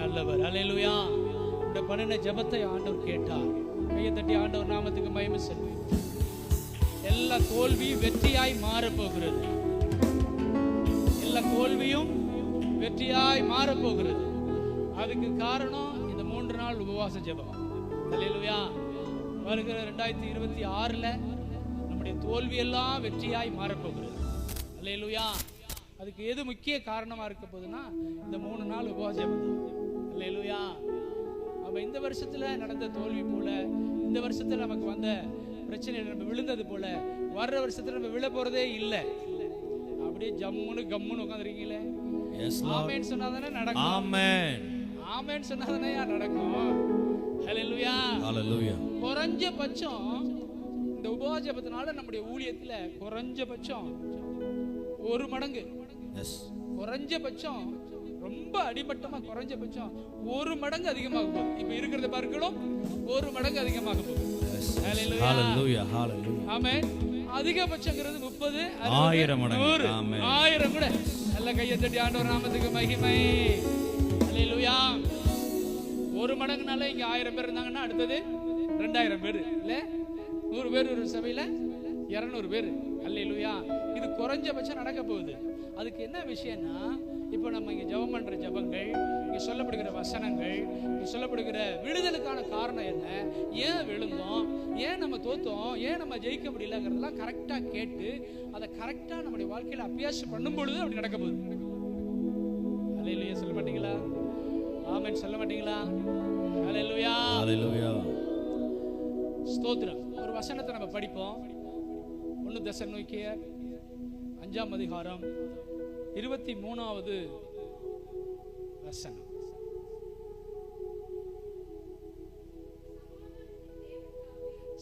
நல்லவர். அல்லேலூயா. இந்த பண்ணின ஜெபத்தை ஆண்டவர் கேட்டார். கையை தட்டி ஆண்டவர் நாமத்துக்கு மகிமை செலுத்து. எல்லா தோல்வியும் வெற்றியாய் மாறப்போகிறது. எல்லா தோல்வியும் வெற்றியாய் மாறப்போகிறது. அதுக்கு காரணம் இந்த 3 நாள் உபவாச ஜெபம். அல்லேலூயா. வருகிற 2026ல நம்முடைய தோல்வி எல்லாம் வெற்றியாய் மாறப்போகிறது. அல்லேலூயா. அதுக்கு எது முக்கிய காரணமா இருக்க போகுதுன்னா இந்த 3 நாள் உபவாச ஜெபம். அல்லேலூயா. அப்ப இந்த வருஷத்துல நடந்த தோல்வி போல, இந்த வருஷத்துல நமக்கு வந்த பிரச்சனை நம்ம விழுந்தது போல வர்ற வருஷத்துல நம்ம விழ போறதே இல்லை. அப்படியே ஜம்முன்னு கம்முன்னு உட்காந்துருக்கீங்களே. ஆமென் சொன்னாதானே நடக்கும். ஆமென் ஆமென் சொன்னாதானே நடக்கும். ஹல்லேலூயா ஹல்லேலூயா. குறைஞ்சபட்சம் இந்த உபவாச ஜெபத்தினால நம்முடைய ஊழியத்துல குறைஞ்சபட்சம் 1 மடங்கு, குறைஞ்சபட்சம் ரொம்ப அடிமட்டமா குறைஞ்சபட்சம் 1 மடங்கு அதிகமாக போகுது. இப்ப இருக்கிறத பார்க்கலாம் 1 மடங்கு அதிகமாக போகுது. ஹல்லேலூயா ஹல்லேலூயா. ஆமென். அதிகபட்சங்கிறது 30, 1000 மடங்கு. 1000 கூட. நல்ல கையை தட்டி ஆண்டவர் நாமத்துக்கு மகிமை. ஹல்லேலூயா. 1 மடங்குனால இங்க 1000 பேர் இருந்தாங்கன்னா அடுத்தது 2000 பேர் இல்ல, 100 பேர் ஒரு சபையில 200 பேர். அல்லேலூயா. இது குறைஞ்சபட்சம் நடக்க போகுது. அதுக்கு என்ன விஷயம்னா, இப்போ நம்ம இங்க ஜெபம் பண்ற ஜெபங்கள், இங்க சொல்லப்படுகிற வசனங்கள், இங்க சொல்லப்படுகிற விடுதலுக்கான காரணம் என்ன, ஏன் விழுந்தோம், ஏன் நம்ம தோத்தோம், ஏன் நம்ம ஜெயிக்க முடியலங்கிறதெல்லாம் கரெக்டா கேட்டு அதை கரெக்டா நம்முடைய வாழ்க்கையில அபியாசம் பண்ணும் பொழுது அப்படி நடக்க போகுது. அல்லேலூயா. சொல்ல மாட்டீங்களா? ஆமென் சொல்ல மாட்டீங்களா? அல்லேலூயா அல்லேலூயா. ஸ்தோத்திரம். ஒரு வசனத்தை நம்ம படிப்போம். 1 தெசலோனிக்கேயர் 5ஆம் அதிகாரம் 23வது வசனம்.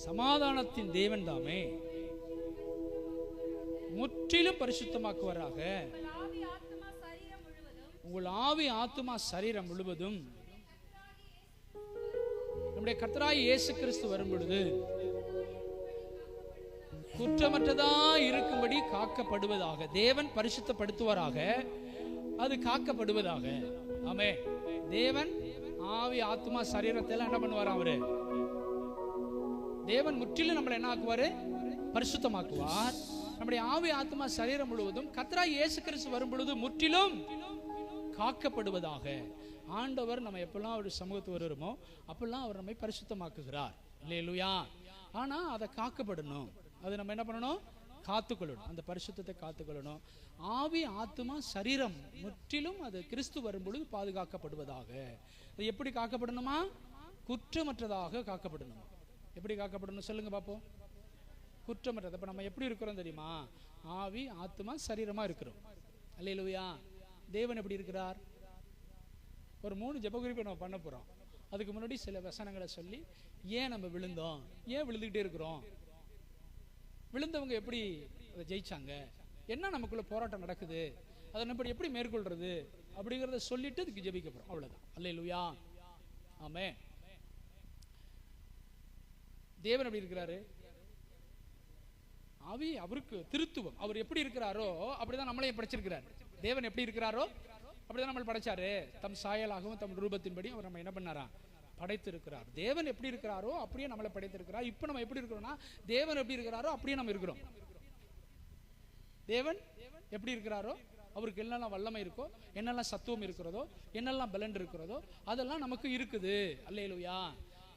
சமாதானத்தின் தேவன் தாமே முற்றிலும் பரிசுத்தமாக்குவாராக. உங்கள் ஆவி ஆத்துமா சரீரம் முழுவதும் நம்முடைய கர்த்தராகிய இயேசு கிறிஸ்து வரும் பொழுது குற்றமற்றதா இருக்கும்படி காக்கப்படுவதாக. தேவன் பரிசுத்தப்படுத்துவாராக, அது காக்கப்படுவதாக. ஆமென். தேவன் ஆவி ஆத்துமா சரீரத்தை எல்லாம் என்ன பண்ணுவார்? அவரு தேவன் முற்றிலும் நம்மளை என்ன ஆக்குவாரு? பரிசுத்தமாக்குவார். நம்முடைய ஆவி ஆத்துமா சரீரம் முழுவதும் கர்த்தராகிய இயேசு கிறிஸ்து வரும் பொழுது முற்றிலும் காக்கப்படுவதாக. ஆண்டவர் நம்ம எப்பெல்லாம் ஒரு சமூகத்து வருமோ அப்பெல்லாம் அவர் நம்மை பரிசுத்தமாக்குகிறார். அல்லேலூயா. ஆனா அதை காக்கப்படணும். அது நம்ம என்ன பண்ணணும்? காத்துக்கொள்ளணும். அந்த பரிசுத்தத்தை காத்துக்கொள்ளணும். ஆவி ஆத்துமா சரீரம் முற்றிலும் அது கிறிஸ்து வரும் பொழுது பாதுகாக்கப்படுவதாக. அது எப்படி காக்கப்படணுமா? குற்றமற்றதாக காக்கப்படணும். எப்படி காக்கப்படணும் சொல்லுங்க பாப்போம். குற்றமற்றது. அப்ப நம்ம எப்படி இருக்கிறோம் தெரியுமா? ஆவி ஆத்துமா சரீரமா இருக்கிறோம். அல்லேலூயா. தேவன் எப்படி இருக்கிறார்? ஒரு 3 ஜெப குறிப்பை நம்ம பண்ண போறோம். அதுக்கு முன்னாடி சில வசனங்களை சொல்லி ஏன் நம்ம விழுந்தோம், ஏன் விழுந்துகிட்டே இருக்கிறோம், விழுந்தவங்க எப்படி அதை ஜெயிச்சாங்க, என்ன நமக்குள்ள போராட்டம் நடக்குது, அதை நம்ம எப்படி மேற்கொள்றது அப்படிங்கிறத சொல்லிட்டு அதுக்கு ஜெபிக்க போறோம். அவ்வளவுதான். அல்லேலூயா. ஆமென். தேவன் எப்படி இருக்கிறாரு? ஆவி அவருக்கு திருத்துவம். அவர் எப்படி இருக்கிறாரோ அப்படிதான் நம்மளையும் படைச்சிருக்கிறார். தேவன் எப்படி இருக்கிறாரோ அப்படிதான் நம்மளை படைச்சாரு. தம் சாயலாகவும் தம் ரூபத்தின்படி அவர் நம்ம என்ன பண்ணாரா? படைத்திருக்கிறார். தேவன் எப்படி இருக்கிறாரோ அப்படியே நம்மளை படைத்திருக்கிறார். இப்போ நம்ம எப்படி இருக்கிறோம்னா தேவன் எப்படி இருக்கிறாரோ அப்படியே நம்ம இருக்கிறோம். தேவன் எப்படி இருக்கிறாரோ அவருக்கு என்னெல்லாம் வல்லமை இருக்கோ, என்னெல்லாம் சத்துவம் இருக்கிறதோ, என்னெல்லாம் பலன் இருக்கிறதோ அதெல்லாம் நமக்கு இருக்குது. அல்லேலூயா.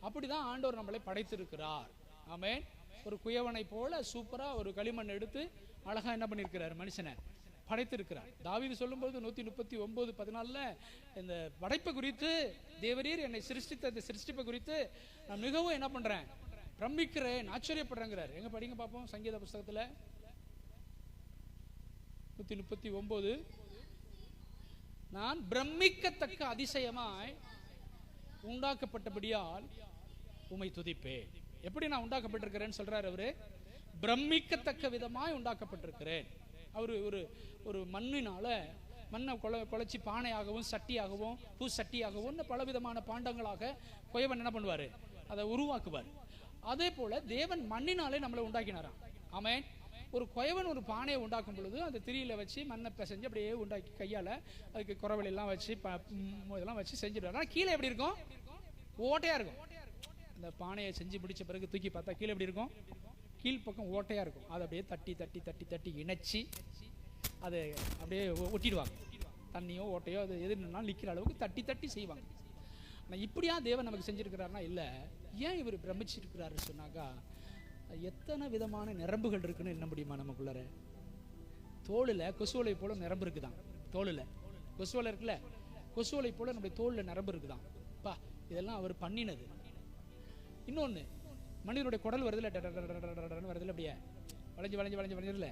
அப்படிதான் ஆண்டவர் நம்மளை படைத்திருக்கிறார். ஆமென். ஒரு குயவனை போல சூப்பரா ஒரு களிமண் எடுத்து அழகா என்ன பண்ணியிருக்கிறார்? மனுஷனை படைத்திருக்கிறார். தாவீது சொல்லும்போது 139:14 இந்த படைப்பை குறித்து, தேவரீர் என்னை சிருஷ்டித்த இந்த சிருஷ்டிப்பை குறித்து நான் மிகவும் என்ன பண்றேன்? பிரமிக்கிறேன், ஆச்சரியப்படுறேங்கிறார். எங்க படிங்க பார்ப்போம். சங்கீத புஸ்தகத்துல 139 நான் பிரமிக்கத்தக்க அதிசயமாய் உண்டாக்கப்பட்டபடியால் உம்மை துதிப்பேன். எப்படி நான் உண்டாக்கப்பட்டிருக்கிறேன்னு சொல்றாரு அவரு. பிரமிக்கத்தக்க விதமாய் உண்டாக்கப்பட்டிருக்கிறேன். அவரு ஒரு ஒரு மண்ணினால மண்ணை குழைச்சி பானையாகவும் சட்டியாகவும் பூ சட்டியாகவும் பலவிதமான பாண்டங்களாக குயவன் என்ன பண்ணுவாரு? அதை உருவாக்குவார். அதே போல தேவன் மண்ணினாலே நம்மளை உண்டாக்கினாராம். ஆமென். ஒரு குயவன் ஒரு பானையை உண்டாக்கும் பொழுது அந்த திரியில வச்சு மண்ணை பிசைஞ்சு அப்படியே உண்டாக்கி கையால் அதுக்கு குறவெல்லாம் வச்சு இதெல்லாம் வச்சு செஞ்சுடுவார். ஆனால் கீழே எப்படி இருக்கும்? ஓட்டையாக இருக்கும். அந்த பானையை செஞ்சு முடித்த பிறகு தூக்கி பார்த்தா கீழே எப்படி இருக்கும்? கீழ்ப்பக்கம் ஓட்டையாக இருக்கும். அதை அப்படியே தட்டி தட்டி தட்டி தட்டி இணைச்சி அதை அப்படியே ஒட்டிடுவாங்க. தண்ணியோ ஓட்டையோ அது எதுனாலும் நிற்கிற அளவுக்கு தட்டி தட்டி செய்வாங்க. ஆனால் இப்படியா தேவன் நமக்கு செஞ்சுருக்கிறாருனா இல்லை. ஏன் இவர் பிரமிச்சிருக்கிறாரு சொன்னாக்கா, எத்தனை விதமான நிரம்புகள் இருக்குன்னு என்ன முடியுமா நமக்குள்ளார? தோளில் கொசுவலை போல நிரம்பு இருக்குதான். தோளில் கொசுவலை இருக்குல்ல, கொசுவலை போல நம்முடைய தோளில் நிரம்பு இருக்குதான். பா, இதெல்லாம் அவர் பண்ணினது. இன்னொன்று, மனிதனுடைய குடல் வருதுல, வருதுல, அப்படியே வளைஞ்சு வளைஞ்சு வளைஞ்சு வளைஞ்சதுல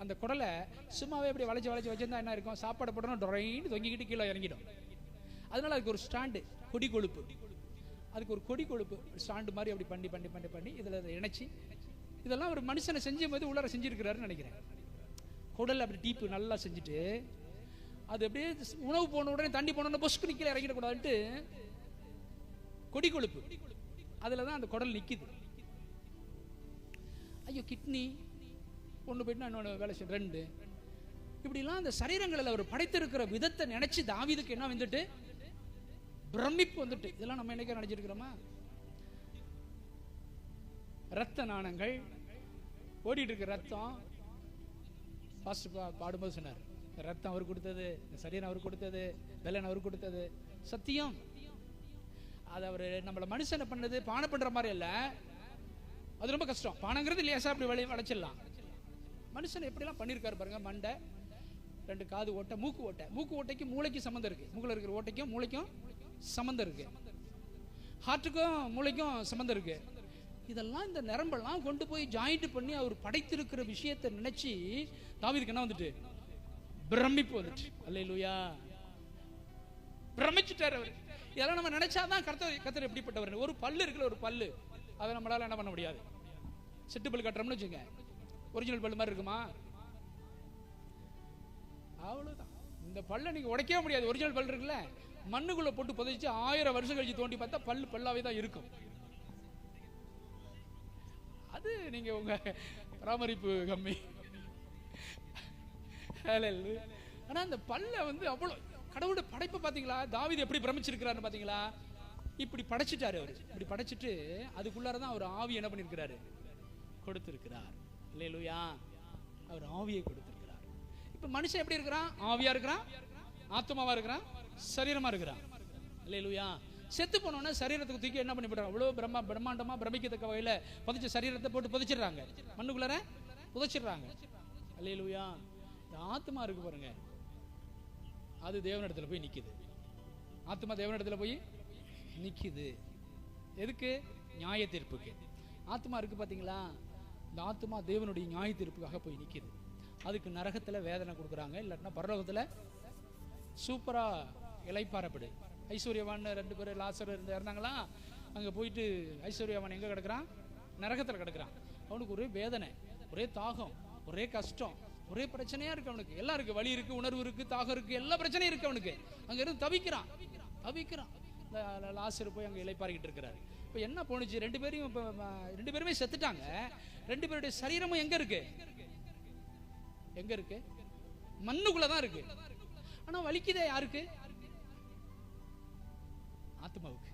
அந்த குடலை சும்மாவே இப்படி வளைச்சு வளைச்சு வச்சிருந்தா என்ன இருக்கும்? சாப்பாடு போட்டோம்னா டொரைன்னு தொங்கிக்கிட்டு கீழே இறங்கிடும். அதனால அதுக்கு ஒரு ஸ்டாண்டு, கொடி கொழுப்பு, அதுக்கு ஒரு கொடி கொழுப்பு ஸ்டாண்டு மாதிரி அப்படி பண்ணி பண்ணி பண்ணி பண்ணி இதில் இணைச்சி இதெல்லாம் ஒரு மனுஷனை செஞ்சும் போது உள்ளார செஞ்சுருக்கிறாருன்னு நினைக்கிறேன். குடல் அப்படி டீப்பு நல்லா செஞ்சுட்டு அது அப்படியே உணவு போன உடனே தண்ணி போனோன்னு பொஸ்க்கு நிற்கல இறங்கிடக்கூடாதுன்ட்டு கொடி கொழுப்பு அதில் தான் அந்த குடல் நிற்கிது. ஐயோ, கிட்னி ஒன்று போயிட்டு இன்னொன்று வேலை செய்ய 2 இப்படிலாம் அந்த சரீரங்களில் அவர் படைத்திருக்கிற விதத்தை நினைச்சு தாவீதுக்கு என்ன வந்துட்டு பிரமிப்பு வந்துட்டு. இதெல்லாம் நம்ம என்னைக்கு நினைச்சிருக்கிறோமா? ரத்த நாணங்கள் ஓடிட்டு இருக்க ரத்தம். பாடும்போது சொன்னார், ரத்தம் அவர் கொடுத்தது, சரீரம் அவர் கொடுத்தது, வெள்ளன் அவர் கொடுத்தது, சத்தியம். அது அவர் நம்மளை மனுஷனை பண்ணது பானை பண்ற மாதிரி இல்ல. அது ரொம்ப கஷ்டம். பானைங்கிறது லேசா அப்படி வளைச்சிடலாம். மனுஷனை எப்படிலாம் பண்ணியிருக்காரு பாருங்க. மண்டை, 2 காது ஓட்டை, மூக்கு ஓட்டை. மூக்கு ஓட்டைக்கு மூளைக்கு சம்மந்தம் இருக்கு. மூக்கில் இருக்கிற ஓட்டைக்கும் மூளைக்கும் சம்மந்தம் இருக்கு. ஹார்ட்டுக்கும் மூளைக்கும் சம்மந்தம் இருக்கு. இதெல்லாம் இந்த நரம்பெல்லாம் கொண்டு போய் ஜாயிண்ட் பண்ணி அவர் படைத்திருக்கிற விஷயத்தை நினைச்சு தாவீதுக்கு என்ன வந்துட்டு பிரமிப்பு வந்துட்டு. அல்லேலூயா, பிரமிச்சுட்டார் அவர். இதெல்லாம் நம்ம நினைச்சாதான் கர்த்தர் எப்படிப்பட்டவர். ஒரு பல்லு இருக்குல்ல, ஒரு பல்லு, அதை நம்மளால என்ன பண்ண முடியாது. செட்டு பல்லு கட்டுறோம்னு வச்சுங்க, ஒரிஜினல் பல்லு மாதிரி இருக்குமா? அவ்வளவுதான். இந்த பல்ல நீங்க உடைக்கவே முடியாது. ஒரிஜினல் பல்லு இருக்குல்ல, மண்ணுக்குள்ள போட்டு புதைச்சு 1000 வருஷம் கழிச்சு தோண்டி பார்த்தா பல்லு பல்லாவே தான் இருக்கும். அது நீங்க உங்க பராமரிப்பு கம்மி. ஆனா அந்த பல்ல அவ்வளவு கடவுளுடைய படைப்பு பாத்தீங்களா? தாவீது எப்படி பிரமிச்சிருக்கிறாரு பாத்தீங்களா? இப்படி படைச்சிட்டாரு அவரு. இப்படி படைச்சிட்டு அதுக்குள்ளாரதான் அவர் ஆவி என்ன பண்ணிருக்கிறாரு? கொடுத்திருக்கிறார். அல்லேலூயா, அவர் ஆவியை கொடுத்திருக்கிறார். இப்ப மனுஷன் எப்படி இருக்கிறான்? ஆவியா இருக்கிறான், ஆத்மாவா இருக்கிறான், சரீரமா இருக்கிறான். அல்லேலூயா. செத்து போனோன்னா சரீரத்துக்கு தூக்கி என்ன பண்ணி போடுறாங்க? அவ்வளோ பிரம்மாண்டமா பிரமிக்கத்தக்க வகையில புதைச்ச சரீரத்தை போட்டு புதைச்சிடுறாங்க, மண்ணுக்குள்ளார புதைச்சிடுறாங்க. அல்லேலூயா. இந்த ஆத்மா இருக்கு பாருங்க, அது தேவனிடத்துல போய் நிக்குது. ஆத்மா தேவனிடத்துல போய் நிக்குது. எதுக்கு? நியாய தீர்ப்புக்கு. ஆத்மா இருக்கு பாத்தீங்களா? இந்த ஆத்மா தேவனுடைய நியாய தீர்ப்புக்காக போய் நிக்குது. அதுக்கு நரகத்துல வேதனை கொடுக்குறாங்க, இல்லாட்டினா பரலோகத்துல சூப்பரா இளைப்பாறப்படு. ஐஸ்வர்யவான் 2 பேர் லாசர் இருந்தாங்களா, அங்க போயிட்டு ஐஸ்வர்யவான் எங்க கிடக்குறான்? நரகத்துல கிடக்குறான். அவனுக்கு ஒரே வேதனை, ஒரே தாகம், ஒரே கஷ்டம், ஒரே பிரச்சனையா இருக்கு அவனுக்கு. எல்லாம் இருக்கு, வலி இருக்கு, உணர்வு இருக்கு, தாகம் இருக்கு, எல்லா பிரச்சனையும் இருக்கு அவனுக்கு. அங்க இருந்து தவிக்கிறான். லாசர் போய் அங்க இளைப்பாறிக்கிட்டு இருக்கிறாரு. இப்ப என்ன போனுச்சு? 2 பேருமே செத்துட்டாங்க. 2 பேருடைய சரீரமும் எங்க இருக்கு? எங்க இருக்கு? மண்ணுக்குள்ளதான் இருக்கு. ஆனா வலிக்குதே யாருக்கு? ஆத்மாவுக்கு.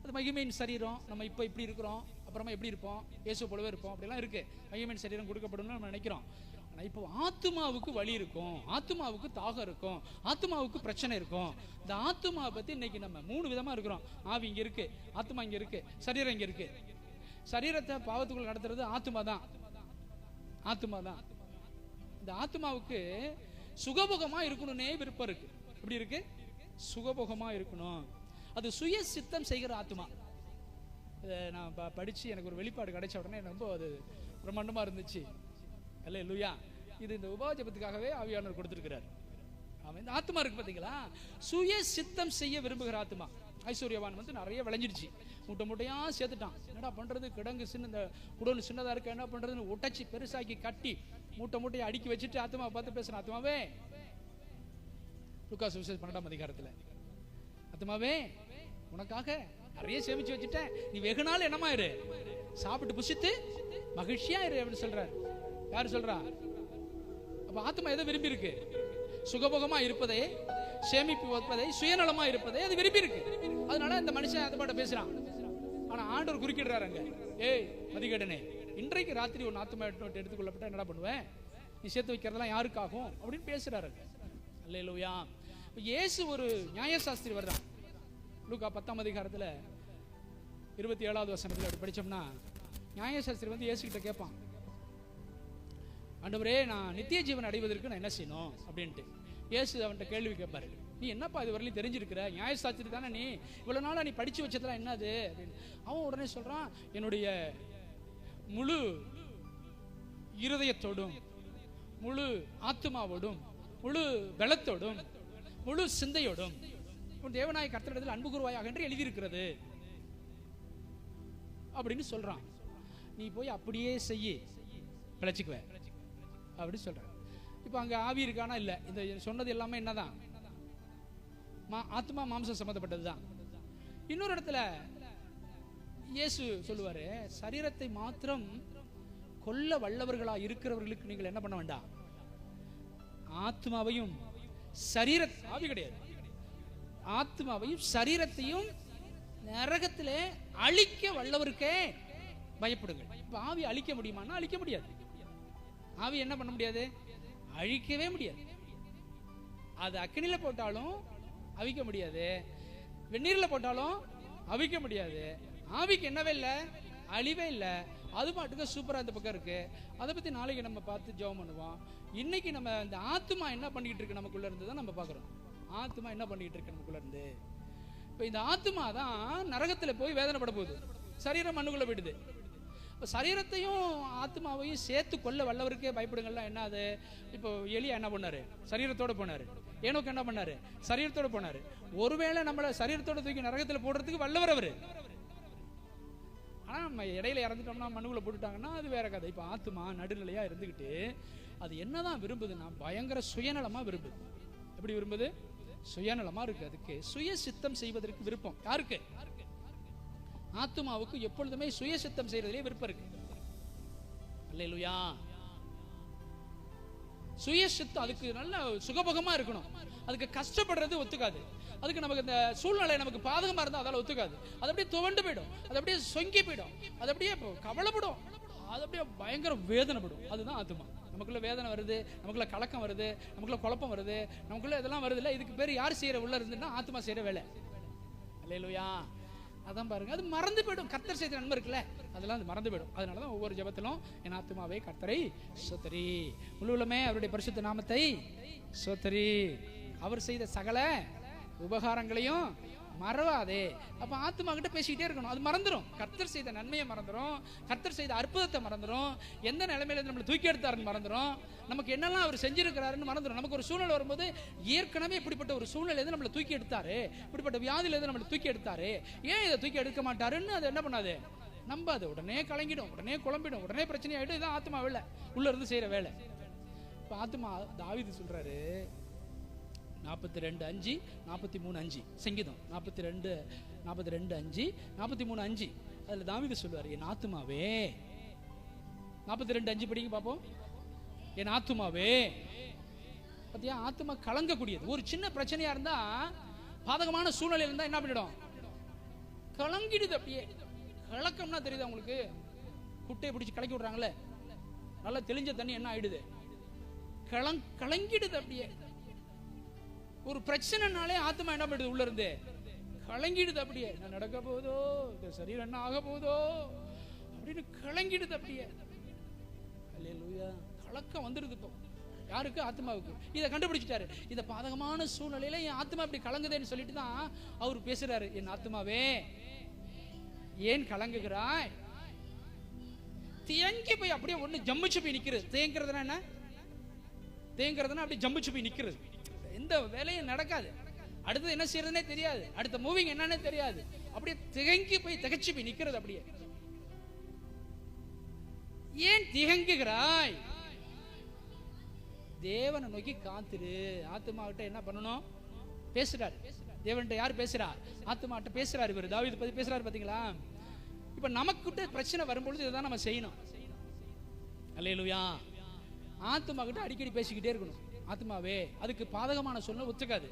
அது மகிமையின் சரீரம். நம்ம இப்ப இப்படி இருக்கிறோம், அப்புறமா எப்படி இருப்போம்? இயேசு போலவே இருப்போம், அப்படிலாம் இருக்கு. மகிமையின் சரீரம் கொடுக்கப்படும் நம்ம நினைக்கிறோம். ஆனா இப்போ ஆத்மாவுக்கு வலி இருக்கும், ஆத்மாவுக்கு தாகம் இருக்கும், ஆத்மாவுக்கு பிரச்சனை இருக்கும். இந்த ஆத்மாவை பத்தி இன்னைக்கு நம்ம 3 விதமா இருக்கிறோம். ஆவி இங்க இருக்கு, ஆத்மா இங்க இருக்கு, சரீரம் இங்க இருக்கு. சரீரத்தை பாவத்துக்குள்ள நடத்துறது ஆத்மா தான். இந்த ஆத்மாவுக்கு சுகபோகமா இருக்கணும்னே விருப்பம் இருக்கு. எப்படி இருக்கு? சுகபோகமா இருக்கணும். அது சுய சித்தம் செய்கிற ஆத்மா. நான் படிச்சு எனக்கு ஒரு வெளிப்பாடு கிடைச்ச உடனே ரொம்ப அது பிரம்மாண்டமா இருந்துச்சு. அல்லேலூயா. இது இந்த உபஜபத்துக்காகவே ஆவியானவர் கொடுத்திருக்கிறார். அவன் இந்த ஆத்மா இருக்கு பாத்தீங்களா, சுய சித்தம் செய்ய விரும்புகிற ஆத்மா. ஐஸ்வர்யவான் நிறைய விளைஞ்சிடுச்சு, மூட்டை மூட்டையா சேர்த்துட்டான். என்னடா பண்றது? கிடங்கு இந்த குடோன் சின்னதா இருக்க, என்ன பண்றதுன்னு உடைச்சி பெருசாக்கி கட்டி மூட்டை மூட்டையை அடுக்கி வச்சுட்டு ஆத்மாவை பார்த்து பேசுறான். ஆத்மாவே, லூக்கா சுவிசேஷம் 12ஆம் அதிகாரத்துல, ஆத்மாவே உனக்காக நிறைய சேமிச்சு வச்சுட்டேன், நீ வெகு நாள் என்னமா இரு, சாப்பிட்டு புசித்து மகிழ்ச்சியா இரு அப்படின்னு சொல்றாரு. யார் சொல்றா? அப்ப ஆத்மா எதை விரும்பி இருக்கு? சுகபோகமா இருப்பதே, சேமிப்பு வைப்பதை, சுயநலமா இருப்பதை அது விரும்பி இருக்கு. அதனால இந்த மனுஷன் அதை பாட்ட பேசுறான். ஆனா ஆண்டவர் குறுக்கிடுறாரு அங்க, ஏய் மதிகடனே, இன்றைக்கு ராத்திரி ஒரு ஆத்மா எடுத்துக்கொள்ளப்பட்ட என்னடா பண்ணுவேன்? நீ சேர்த்து வைக்கிறதெல்லாம் யாருக்காகும் அப்படின்னு பேசுறாரு. அல்லேலூயா. இயேசு ஒரு நியாயசாஸ்திரி வர்றான். லூக்கா 10ஆம் அதிகாரத்துல 27வது வசனத்துல அப்படி படிச்சோம்னா, நியாயசாஸ்திரி வந்து இயேசு கிட்ட கேட்பான், ஆண்டவரே நான் நித்திய ஜீவன் அடைவதற்கு நான் என்ன செய்யணும் அப்படின்ட்டு. இயேசு அவன்கிட்ட கேள்வி கேட்பாரு, நீ என்னப்பா இது வரலையும் தெரிஞ்சிருக்கிற? நியாயசாஸ்திரி தானே நீ, இவ்வளவு நாளா நீ படிச்சு வச்சதெல்லாம் என்னது அப்படின்னு. அவன் உடனே சொல்றான், என்னுடைய முழு இருதயத்தோடும், முழு ஆத்மாவோடும், முழு பலத்தோடும், முழு சிந்தையோடும் உன் தேவனாய கர்த்தரிடத்தில் அன்பு கூறுவாயாக என்று எழுதியிருக்கிறது அப்படின்னு சொல்றான். நீ போய் அப்படியே செய்ய பிழைச்சிக்குவேன் அப்படின்னு சொல்ற. இப்ப அங்க ஆவி இருக்கானா? இல்ல. இந்த சொன்னது எல்லாமே என்னதான்? ஆத்மா மாம்சம் சம்பந்தப்பட்டதுதான். இன்னொரு இடத்துல இயேசு சொல்லுவாரு, சரீரத்தை மாத்திரம் கொல்ல வல்லவர்களா இருக்கிறவர்களுக்கு நீங்கள் என்ன பண்ண வேண்டாம், ஆத்மாவையும் ஆவி கிடையாது, ஆத்மாவையும் சரீரத்தையும் நரகத்திலே அழிக்க வல்லவருக்கே பயப்படுங்கள். இப்ப ஆவி அழிக்க முடியுமான்னா அழிக்க முடியாது. ஆவி என்ன பண்ண முடியாது? அழிக்கவே முடியாது. அது அக்னியில போட்டாலும் அவிக்க முடியாது, வெந்நீர்ல போட்டாலும் அவிக்க முடியாது. ஆவிக்கு என்னவே இல்லை, அழிவே இல்லை. அது பாட்டுக்கு சூப்பரா இந்த பக்கம் இருக்கு. அதை பத்தி நாளைக்கு நம்ம பார்த்து ஜெபம் பண்ணுவோம். இன்னைக்கு நம்ம இந்த ஆத்மா என்ன பண்ணிக்கிட்டு இருக்கு நமக்குள்ள இருந்து தான் நம்ம பார்க்கிறோம். ஆத்மா என்ன பண்ணிக்கிட்டு இருக்கு நமக்குள்ள இருந்து. இப்ப இந்த ஆத்மா தான் நரகத்துல போய் வேதனைப்பட போகுது. சரீரம் மண்ணுக்குள்ள போயிடுது. சரீரத்தையும் ஆத்மாவையும் சேர்த்து கொல்ல வல்லவருக்கே பயப்படுங்கள்லாம் என்ன அது? இப்போ எலியா என்ன பண்ணாரு? சரீரத்தோட போனாரு. ஏனோக்கு என்ன பண்ணாரு? சரீரத்தோட போனாரு. ஒருவேளை நம்மள சரீரத்தோட தூக்கி நரகத்துல போடுறதுக்கு வல்லவர் அவரு. ஆனா நம்ம இடையில இறந்துட்டோம்னா மண்ணுக்குள்ள போட்டுட்டாங்கன்னா அது வேற கதை. இப்ப ஆத்மா நடுநிலையா இருந்துகிட்டு அது என்னதான் விரும்புதுன்னா பயங்கர சுயநலமா விரும்புது. எப்படி விரும்புது? சுயநலமா இருக்கு. அதுக்கு சுய சித்தம் செய்வதற்கு விருப்பம். யாருக்கு? ஆத்மாவுக்கு எப்பொழுதுமே சுய சித்தம் செய்யறதுலயே விருப்பம் இருக்கு. அல்லேலூயா. சுய சித்தம் அதுக்கு நல்ல சுகபோகமா இருக்கணும். அதுக்கு கஷ்டப்படுறது ஒத்துக்காது. அதுக்கு நமக்கு இந்த சூழ்நிலை நமக்கு பாதகமா இருந்தா அதால ஒத்துக்காது. அது அப்படியே துவண்டு போயிடும், அது அப்படியே சொங்கி போயிடும், அது அப்படியே கவலைப்படும், அது அப்படியே பயங்கர வேதனைப்படும். அதுதான் ஆத்மா. நமக்குள்ள வேதனை வருது, நமக்குள்ள கலக்கம் வருது, நமக்குள்ள குழப்பம் வருது, நமக்குள்ள இதெல்லாம் வருது இல்ல, இதுக்கு பேர் யார் செய்யற உள்ள இருந்துன்னா ஆத்மா செய்யற வேலை. அல்லேலூயா. அதான் பாருங்க, அது மறந்து போயிடும். கர்த்தர் செய்த நன்மை இருக்குல்ல, அதெல்லாம் அது மறந்து போயிடும். அதனாலதான் ஒவ்வொரு ஜெபத்திலும் என் ஆத்மாவே கர்த்தரை ஸ்தோத்திரி, முழுவதுமே அவருடைய பரிசுத்த நாமத்தை ஸ்தோத்திரி, அவர் செய்த சகல உபகாரங்களையும் மறவாதே. அப்ப ஆத்மா கிட்ட பேசிக்கிட்டே இருக்கணும். அது மறந்துடும். கர்த்தர் செய்த நன்மையை மறந்துடும், கர்த்தர் செய்த அற்புதத்தை மறந்துடும், எந்த நிலைமையில நம்மளை தூக்கி எடுத்தாருன்னு மறந்துடும், நமக்கு என்னெல்லாம் அவர் செஞ்சிருக்கிறாருன்னு மறந்துடும். நமக்கு ஒரு சூழ்நிலை வரும்போது ஏற்கனவே இப்படிப்பட்ட ஒரு சூழ்நிலை நம்மளை தூக்கி எடுத்தாரு, இப்படிப்பட்ட வியாதியில நம்மளை தூக்கி எடுத்தாரு, ஏன் இதை தூக்கி எடுக்க மாட்டாருன்னு அது என்ன பண்ணாது, நம்பாது. உடனே கலங்கிடும், உடனே குழம்பிடும், உடனே பிரச்சனை ஆயிடும். இதான் ஆத்மா வேலை, உள்ள இருந்து செய்யற வேலை. இப்ப ஆத்மா தாவீது சொல்றாரு 42:5 43:5 சங்கீதம் 42:5 43:5 அதுல தாவீது சொல்வார், என் ஆத்துமாவே. 42:5 படிங்க பாப்போம். என் ஆத்துமாவே. பாத்தியா, ஆத்துமா கலங்கக்கூடியது. ஒரு சின்ன பிரச்சனையா இருந்தா, பாதகமான சூழ்நிலை இருந்தா என்ன பண்ணிடும், கலங்கிடுது. அப்படியே கலக்கம்னா தெரியுது உங்களுக்கு, குட்டையை பிடிச்சி கலக்கி விடுறாங்களே, நல்லா தெளிஞ்ச தண்ணி என்ன ஆயிடுது, கலங்கிடுது. அப்படியே ஒரு பிரச்சனைனாலே ஆத்மா என்ன பண்ணுது, உள்ள இருந்து கலங்கிடுது. அப்படியே என்ன நடக்க போதோ, இந்த சரீரம் என்ன ஆக போதோ அப்படின்னு கலங்கிடுது. அப்படியே அல்லேலூயா. கலக்கம் வந்துடுது. இப்போ யாருக்கு? ஆத்மாவுக்கு. இதை கண்டுபிடிச்சிட்டாரு. இதை பாதகமான சூழ்நிலையில என் ஆத்மா இப்படி கலங்குதேன்னு சொல்லிட்டு தான் அவர் பேசுறாரு, என் ஆத்மாவே ஏன் கலங்குகிறாய்? தேங்கி போய் அப்படியே ஒண்ணு ஜம்மிச்சு போய் நிக்கிறது. தேங்கிறதுனா என்ன? தேங்கிறதுனா அப்படியே ஜம்மிச்சு போய் நிக்கிறது. எந்த வேலையும் நடக்காது. அடுத்தது என்ன செய்யறதுனே தெரியாது, அடுத்த மூவிங் என்னன்னே தெரியாது. அப்படியே திகங்கி போய் திகச்சு போய் நிக்கிறது. அப்படியே ஏன் திகங்குகிறாய்? தேவனை நோக்கி காத்துரு. ஆத்மா கிட்ட என்ன பண்ணணும்? பேசுறாரு. தேவன்கிட்ட யார் பேசுறா? ஆத்மா கிட்ட பேசுறாரு. இவர் தாவீது பத்தி பேசுறாரு. பாத்தீங்களா? இப்ப நமக்கிட்ட பிரச்சனை வரும்பொழுது இதுதான் நம்ம செய்யணும். அல்லேலூயா. ஆத்மா கிட்ட அடிக்கடி பேசிக்கிட்டே இருக்கணும். ஆத்மாவே, அதுக்கு பாதகமான சொல்ல ஒத்துக்காது.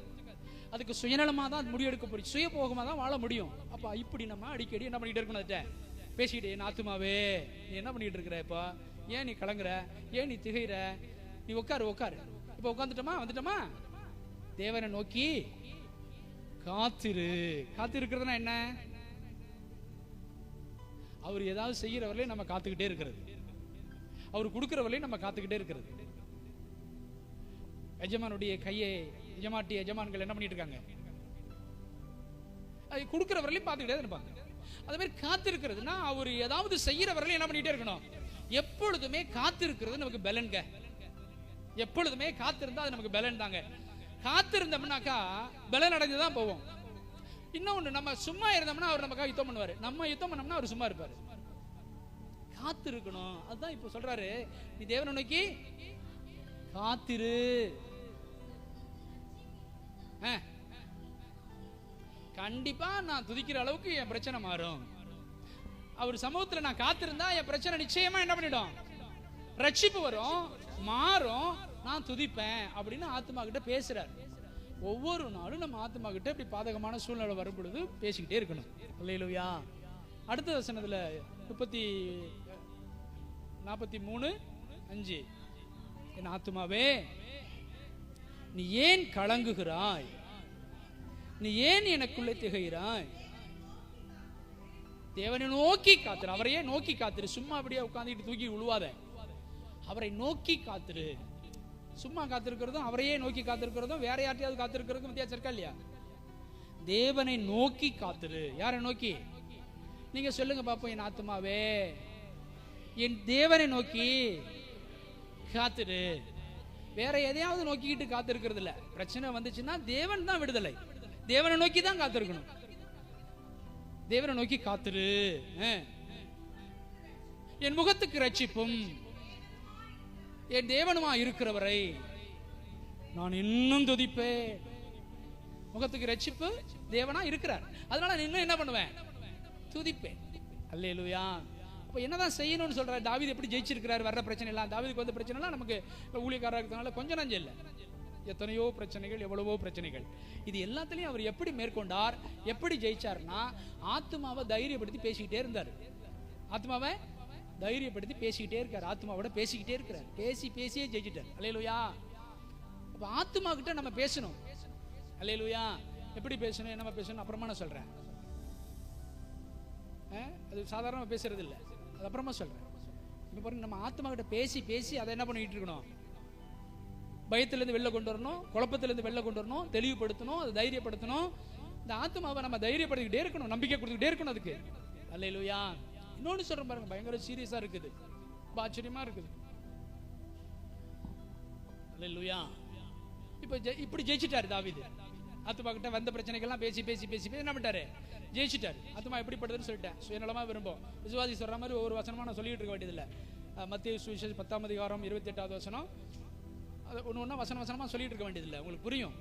அதுக்கு சுயநலமா தான் முடிவெடுக்க முடியும், சுயபோகமா தான் வாழ முடியும். அப்ப இப்படி நம்ம அடிக்கடி என்ன பண்ணிட்டு இருக்கணும், அதுட்ட பேசிக்கிட்டே, என் ஆத்மாவே நீ என்ன பண்ணிட்டு இருக்கிற, இப்போ ஏன் நீ கலங்குற, ஏன் நீ திகைற, நீ உட்காரு உட்காரு. இப்ப உட்காந்துட்டோமா, வந்துட்டோமா, தேவனை நோக்கி காத்திரு. காத்திருக்கிறதுனா என்ன? அவர் ஏதாவது செய்யறவர்களே நம்ம காத்துக்கிட்டே இருக்கிறது, அவர் கொடுக்கிறவர்களே நம்ம காத்துக்கிட்டே இருக்கிறது. எஜமானுடைய கையை எஜமான்கள் என்ன பண்ணிட்டு இருக்காங்க, அது கொடுக்கிறவர்களையும் பார்த்துக்கிட்டே இருப்பாங்க. அதே மாதிரி காத்திருக்கிறதுனா அவர் ஏதாவது செய்யறவர்களே என்ன பண்ணிட்டே இருக்கணும். எப்பொழுதுமே காத்திருக்கிறது நமக்கு பலன்க. எப்பொழுதுமே காத்திருந்தா அது நமக்கு பலன் தாங்க. காத்திருந்தோம்னாக்கா பலன் அடைஞ்சுதான் போவோம். இன்னொன்னு, நம்ம சும்மா இருந்தோம்னா அவர் நமக்காக யுத்தம் பண்ணுவாரு, நம்ம யுத்தம் பண்ணோம்னா அவர் சும்மா இருப்பாரு. காத்து இருக்கணும். அதுதான் இப்ப சொல்றாரு, நீ தேவனை நோக்கி காத்திரு. கண்டிப்பா நான் துதிக்கிற அளவுக்கு என் பிரச்சனை மாறும். அவர் சமூகத்துல நான் காத்திருந்தா என் பிரச்சனை நிச்சயமா என்ன பண்ணிடும், ரட்சிப்பு வரும், மாறும், நான் துதிப்பேன் அப்படின்னு ஆத்மா கிட்ட பேசுறாரு. ஒவ்வொரு நாளும் நம்ம ஆத்மா கிட்ட இப்படி பாதகமான சூழ்நிலை வரும் பொழுது பேசிக்கிட்டே இருக்கணும். அல்லேலூயா. அடுத்த வசனத்துல 43:5, என் ஆத்மாவே நீ ஏன் கலங்குகிறாய், நீ ஏன் எனக்குள்ளே திகைகிறாய். தேவனை நோக்கி காத்துரு, அவரையே நோக்கி காத்துரு. சும்மா அப்படியே உட்கார்ந்துட்டு தூக்கி விழுவாத, அவரை நோக்கி காத்துரு. சும்மா காத்திருக்கிறதும் அவரையே நோக்கி காத்திருக்கிறதும் வேற யார்ட்டையாவது காத்திருக்கிறதும் வித்தியாசம் இருக்கா இல்லையா? தேவனை நோக்கி காத்துரு. யாரை நோக்கி? நீங்க சொல்லுங்க பாப்போம். என் ஆத்மாவே என் தேவனை நோக்கி காத்துரு. வேற எதையாவது நோக்கிக்கிட்டு காத்திருக்கிறது இல்ல. பிரச்சனை வந்துச்சுன்னா தேவன் தான் விடுதலை, தேவனை நோக்கி தான் காத்திருக்கணும். தேவனை நோக்கி காத்துரு. என் முகத்துக்கு ரட்சிப்பும் என் தேவனுமா இருக்கிறவரை நான் இன்னும் துதிப்பேன். முகத்துக்கு ரட்சிப்பு தேவனா இருக்கிறார், அதனால நான் இன்னும் என்ன பண்ணுவேன், துதிப்பேன். அல்லேலூயா. அப்ப என்னதான் செய்யணும்னு சொல்றாரு. தாவீது எப்படி ஜெயிச்சிருக்கிறார் வர்ற பிரச்சனை எல்லாம். தாவீதுக்கு வந்த பிரச்சனை எல்லாம் நமக்கு ஊழியக்காரா இருக்கிறதுனால கொஞ்சம் நஞ்சம் இல்லை, எத்தனையோ பிரச்சனைகள், எவ்வளவோ பிரச்சனைகள். இது எல்லாத்திலையும் அவர் எப்படி மேற்கொண்டார், எப்படி ஜெயிச்சார்னா, ஆத்மாவை தைரியப்படுத்தி பேசிக்கிட்டே இருந்தார். ஆத்மாவை தைரியப்படுத்தி பேசிக்கிட்டே இருக்கார், ஆத்மாவோட பேசிக்கிட்டே இருக்கிறார். பேசியே ஜெயிச்சிட்டார். அல்லேலூயா. அப்ப ஆத்மா கிட்ட நம்ம பேசணும். அல்லேலூயா. எப்படி பேசணும், என்ன பேசணும் அப்புறமா நான் சொல்றேன். அது சாதாரண பேசுறது இல்லை, அது அப்புறமா சொல்றேன். இப்ப பாருங்க, நம்ம ஆத்மா கிட்ட பேசி அதை என்ன பண்ணிட்டு இருக்கணும், பயத்திலிருந்து வெளில கொண்டு வரணும், குழப்பத்திலிருந்து வெளில கொண்டு வரணும், தெளிவுபடுத்தணும், அதை தைரியப்படுத்தணும். இந்த ஆத்மாவை நம்ம தைரியப்படுத்திக்கிட்டே இருக்கணும், நம்பிக்கை கொடுத்துக்கிட்டே இருக்கணும் அதுக்கு. அல்லேலூயா. இன்னொன்னு சொல்றேன் பாருங்க, பயங்கர சீரியஸா இருக்குது, ஆச்சரியமா இருக்குது. அல்லேலூயா. இப்ப இப்படி ஜெயிச்சிட்டாரு தாவீது. ஆத்மா கிட்ட வந்த பிரச்சனைகள்லாம் பேசி என்ன பண்ணிட்டாரு, ஜெயிச்சிட்டாரு. ஆத்மா எப்படிப்பட்டதுன்னு சொல்லிட்டேன், சுயநலமா விரும்பும். விசுவாசி சொல்ற மாதிரி ஒவ்வொரு வசனமா நான் சொல்லிட்டு இருக்க வேண்டியதில்லை. மத்தேயு சுவிசேஷம் 10:28 வசனம், அது ஒன்று வசனமா சொல்லிட்டு இருக்க வேண்டியதில்லை, உங்களுக்கு புரியும்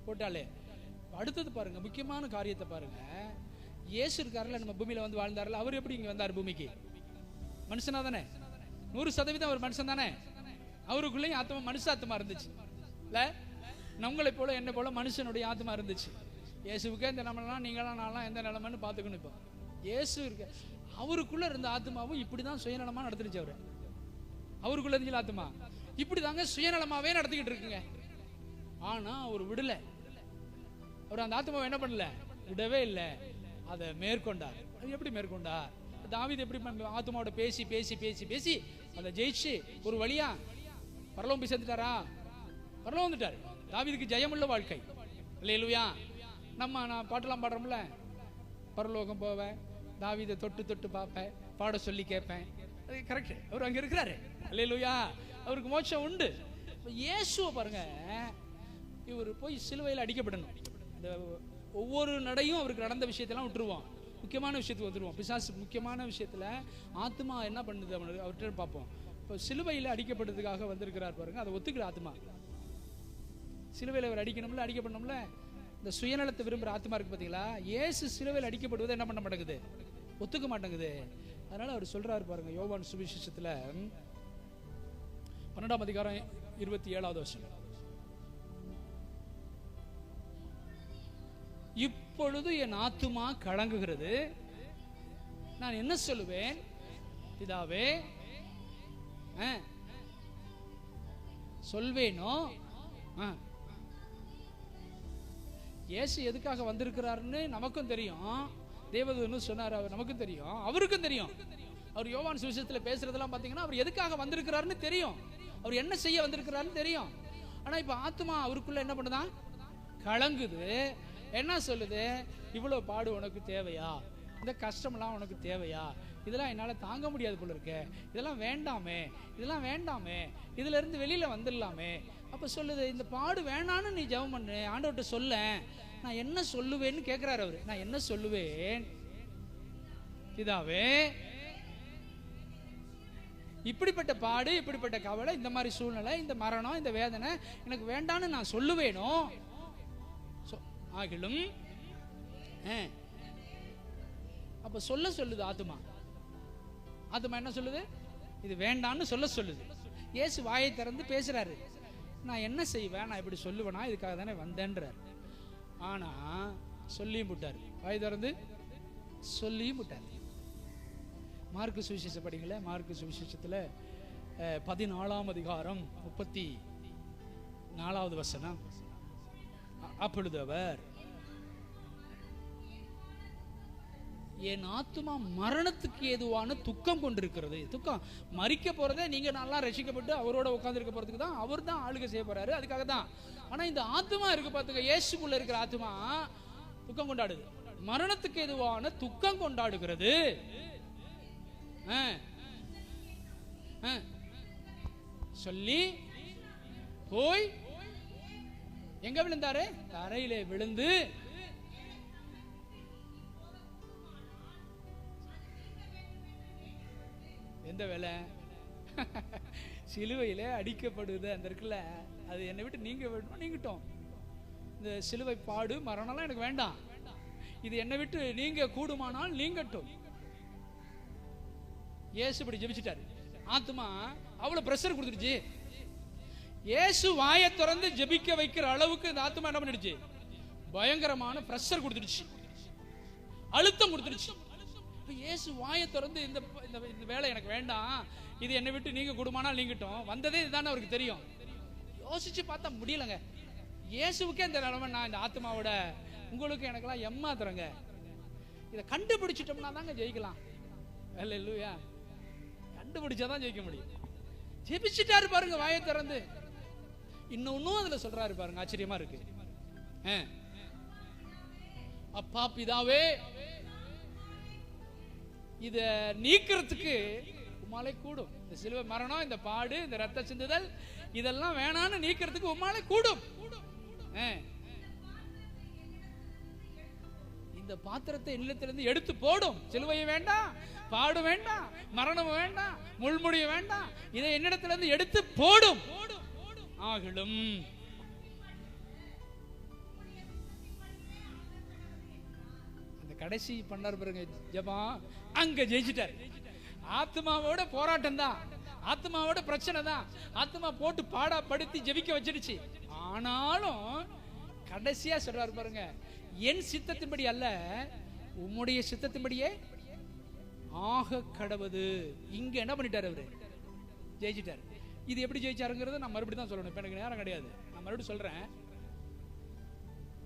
போட்டாலே. அடுத்தது பாருங்க, முக்கியமான காரியத்தை பாருங்க. இயேசு இருக்காருல, நம்ம பூமியில வந்து வாழ்ந்தாருல, அவர் எப்படி இங்க வந்தார் பூமிக்கு? மனுஷனா தானே, 100% அவர் மனுஷன் தானே. அவருக்குள்ளேயும் ஆத்மா, மனுஷ ஆத்மா இருந்துச்சு இல்ல? நம்மளை போல என்ன போல மனுஷனுடைய ஆத்மா இருந்துச்சு. இயேசுக்கே இந்த நம்மளாம் நீங்களாம் நான்லாம் எந்த நிலைமைன்னு பார்த்துக்கணும். இப்போ இயேசு இருக்க, அவருக்குள்ள இருந்த ஆத்மாவும் இப்படிதான் சுயநலமா நடந்துருச்சு. அவருக்குள்ள இருந்துச்சு ஆத்மா இப்படிதாங்க சுயநலமாவே நடத்திக்கிட்டு இருக்குங்க. ஆனா அவர் விடல, அவர் அந்த ஆத்மாவை என்ன பண்ணல, விடவே இல்லை, அதை மேற்கொண்டார். அது எப்படி மேற்கொண்டார்? தாவீது எப்படி ஆத்மாவோட பேசி அதை ஜெயிச்சு ஒரு வழியா பரலோகம் போய் சேர்ந்துட்டாரா? பரலோகம் வந்துட்டாரு. தாவீதுக்கு ஜெயமுள்ள வாழ்க்கை. அல்லேலூயா. நான் பாட்டெல்லாம் பாடுறோம்ல, பரலோகம் போவேன், தாவீதை தொட்டு பார்ப்பேன், பாட சொல்லி கேட்பேன். அது கரெக்ட், அவர் அங்க இருக்கிறாரு. அல்லேலூயா. அவருக்கு மோட்சம் உண்டு. இயேசுவை பாருங்க, இவர் போய் சிலுவையில் அடிக்கப்படணும். இந்த ஒவ்வொரு நடையும் அவருக்கு நடந்த விஷயத்தெல்லாம் விட்டுருவோம், முக்கியமான விஷயத்துக்கு வந்துருவோம். பிசாசு முக்கியமான விஷயத்துல ஆத்மா என்ன பண்ணுது அவர்கிட்ட பார்ப்போம். இப்போ சிலுவையில் அடிக்கப்படுறதுக்காக வந்திருக்கிறார் பாருங்க, அதை ஒத்துக்கிற ஆத்மா. சிலுவையில் அவர் அடிக்கணும்ல, அடிக்கப்படணும்ல. இந்த சுயநலத்தை விரும்புகிற ஆத்மா இருக்கு பார்த்தீங்களா, இயேசு சிலுவையில் அடிக்கப்படுவது என்ன பண்ண மாட்டேங்குது, ஒத்துக்க மாட்டேங்குது. அதனால அவர் சொல்றாரு பாருங்க, யோவான் சுவிசேஷத்துல 12ஆம் அதிகாரம் 27வது வசனம். இப்பொழுது என் ஆத்துமா கலங்குகிறது, நான் என்ன சொல்லுவேன்? பிதாவே, சொல்வேனோ? இயேசு எதுக்காக வந்திருக்கிறாருன்னு நமக்கும் தெரியும், தேவதூதன் சொன்னார், அவர் நமக்கும் தெரியும், அவருக்கும் தெரியும். அவர் யோவான் சுவிசேஷத்தில் பேசுறதெல்லாம் பார்த்தீங்கன்னா அவர் எதுக்காக வந்திருக்கிறாருன்னு தெரியும், அவர் என்ன செய்ய வந்திருக்கிறாருன்னு தெரியும். ஆனா இப்ப ஆத்மா அவருக்குள்ள என்ன பண்ணுதான்? கலங்குது. என்ன சொல்லுது? இவ்வளவு பாடு உனக்கு தேவையா? இந்த கஷ்டமெல்லாம் உனக்கு தேவையா? இதெல்லாம் என்னால் தாங்க முடியாது போல இருக்கு, இதெல்லாம் வேண்டாமே, இதெல்லாம் வேண்டாமே, இதுல இருந்து வெளியில வந்துடலாமே. அப்ப சொல்லுது, இந்த பாடு வேணான்னு நீ ஜெபம் பண்ணு, ஆண்டவர்கிட்ட சொல்ல. நான் என்ன சொல்லுவேன்னு கேட்கிறாரு அவரு. நான் என்ன சொல்லுவேன்? பிதாவே, இப்படிப்பட்ட பாடு, இப்படிப்பட்ட கவலை, இந்த மாதிரி சூழ்நிலை, இந்த மரணம், இந்த வேதனை எனக்கு வேண்டான்னு நான் சொல்லுவேனோ? ஆகிலும் அப்ப சொல்லுது ஆத்துமா. ஆத்துமா என்ன சொல்லுது? இது வேண்டான்னு சொல்லுது. இயேசு வாயை திறந்து பேசுறாரு. நான் என்ன செய்வேன்? நான் இப்படி சொல்லுவேனா? இதுக்காக தானே வந்தேன்றார். ஆனா சொல்லியும் விட்டார், வாய் திறந்து சொல்லியும் விட்டார். மார்க்கு சுவிசேஷம் படிங்கள. மார்க்கு சுவிசேஷத்துல 14ஆம் அதிகாரம் 34வது வசனம். அப்பொழுது அவர், என் ஆத்துமா மரணத்துக்கு ஏதுவான துக்கம் கொண்டிருக்கிறது. துக்கம், மரிக்க போறதே நீங்க நல்லா ரசிக்கப்பட்டு அவரோட உட்கார்ந்து இருக்க போறதுக்கு தான், அவர் தான் ஆளுகை செய்ய போறாரு, அதுக்காக தான். ஆனா இந்த ஆத்துமா இருக்கு பாத்துக்க, இயேசுக்குள்ள இருக்கிற ஆத்துமா துக்கம் கொண்டாடுது, மரணத்துக்கு ஏதுவான துக்கம் கொண்டாடுகிறது. சொல்லி போய் எங்க விழுந்தாரு? தரையிலே விழுந்து எந்த வேலை? சிலுவையில அடிக்கப்படுது அந்த இருக்குல்ல, அது என்னை விட்டு நீங்க வேணுமா? நீங்கட்டும். இந்த சிலுவை பாடு மரணம்லாம் எனக்கு வேண்டாம், இது என்னை விட்டு நீங்க கூடுமானால் நீங்கட்டும். இயேசு இப்படி ஜெபிச்சிட்டாரு. ஆத்துமா அவ்வளவு பிரஷர் கொடுத்துருச்சு. இயேசு வாயை திறந்து ஜெபிக்க வைக்கிற அளவுக்கு இந்த ஆத்துமா என்ன பண்ணிடுச்சு? பயங்கரமான பிரஷர் கொடுத்துடுச்சு, அழுத்தம் கொடுத்துடுச்சு. இயேசு வாயை திறந்து இந்த வேலை எனக்கு வேண்டாம், இது என்னை விட்டு நீங்க கூடுமானால் நீங்கட்டும், வந்ததே இதுதானே அவருக்கு தெரியும். யோசிச்சு பார்த்தா முடியலங்க. இயேசுக்கே இந்த நிலைமை, நான் இந்த ஆத்மாவோட உங்களுக்கு எனக்கெல்லாம் ஏமாத்துறேங்க. இதை கண்டுபிடிச்சிட்டோம்னா தாங்க ஜெயிக்கலாம். அல்லேலூயா. கண்டுபிடிச்சாதான் ஜெயிக்க முடியும். ஜெபிச்சிட்டாரு பாருங்க வாயை திறந்து. இன்னொன்னும் அதுல சொல்றாரு பாருங்க, ஆச்சரியமா இருக்கு. அப்பா பிதாவே, இத நீக்கிறதுக்கு உம்மாலே கூடும். இந்த சிலுவை மரணம், இந்த பாடு, இந்த ரத்த சிந்துதல், இதெல்லாம் வேணான்னு நீக்கிறதுக்கு உம்மாலே கூடும். இந்த பாத்திரத்தை இல்லத்திலிருந்து எடுத்து போடும். சிலுவையும் வேண்டாம், பாடு வேண்டாம், மரணம் வேண்டாம், முள்முடிய வேண்டாம், இதை என்னிடத்திலிருந்து எடுத்து போடும். ஆகிலும் அந்த கடைசி பண்ணார் பாருங்க ஜெபம், அங்க ஜெயிச்சிட்டார். ஆத்மாவோட போராட்டம் தான், ஆத்மாவோட பிரச்சனை தான், ஆத்மா போட்டு பாடப்படுத்தி ஜெபிக்க வச்சிருச்சு. ஆனாலும் கடைசியா சொல்றாரு பாருங்க, என் சித்தத்தின்படி அல்ல உம்முடைய சித்தத்தின்படியே ஆக கடவுது. இங்க என்ன பண்ணிட்டாரு? அவரு ஜெயிச்சிட்டாரு. இது எப்படி ஜெயிச்சாருங்கிறத நான் மறுபடியும் தான் சொல்லணும், இப்ப எனக்கு நேரம் கிடையாது. நான் மறுபடியும் சொல்றேன்.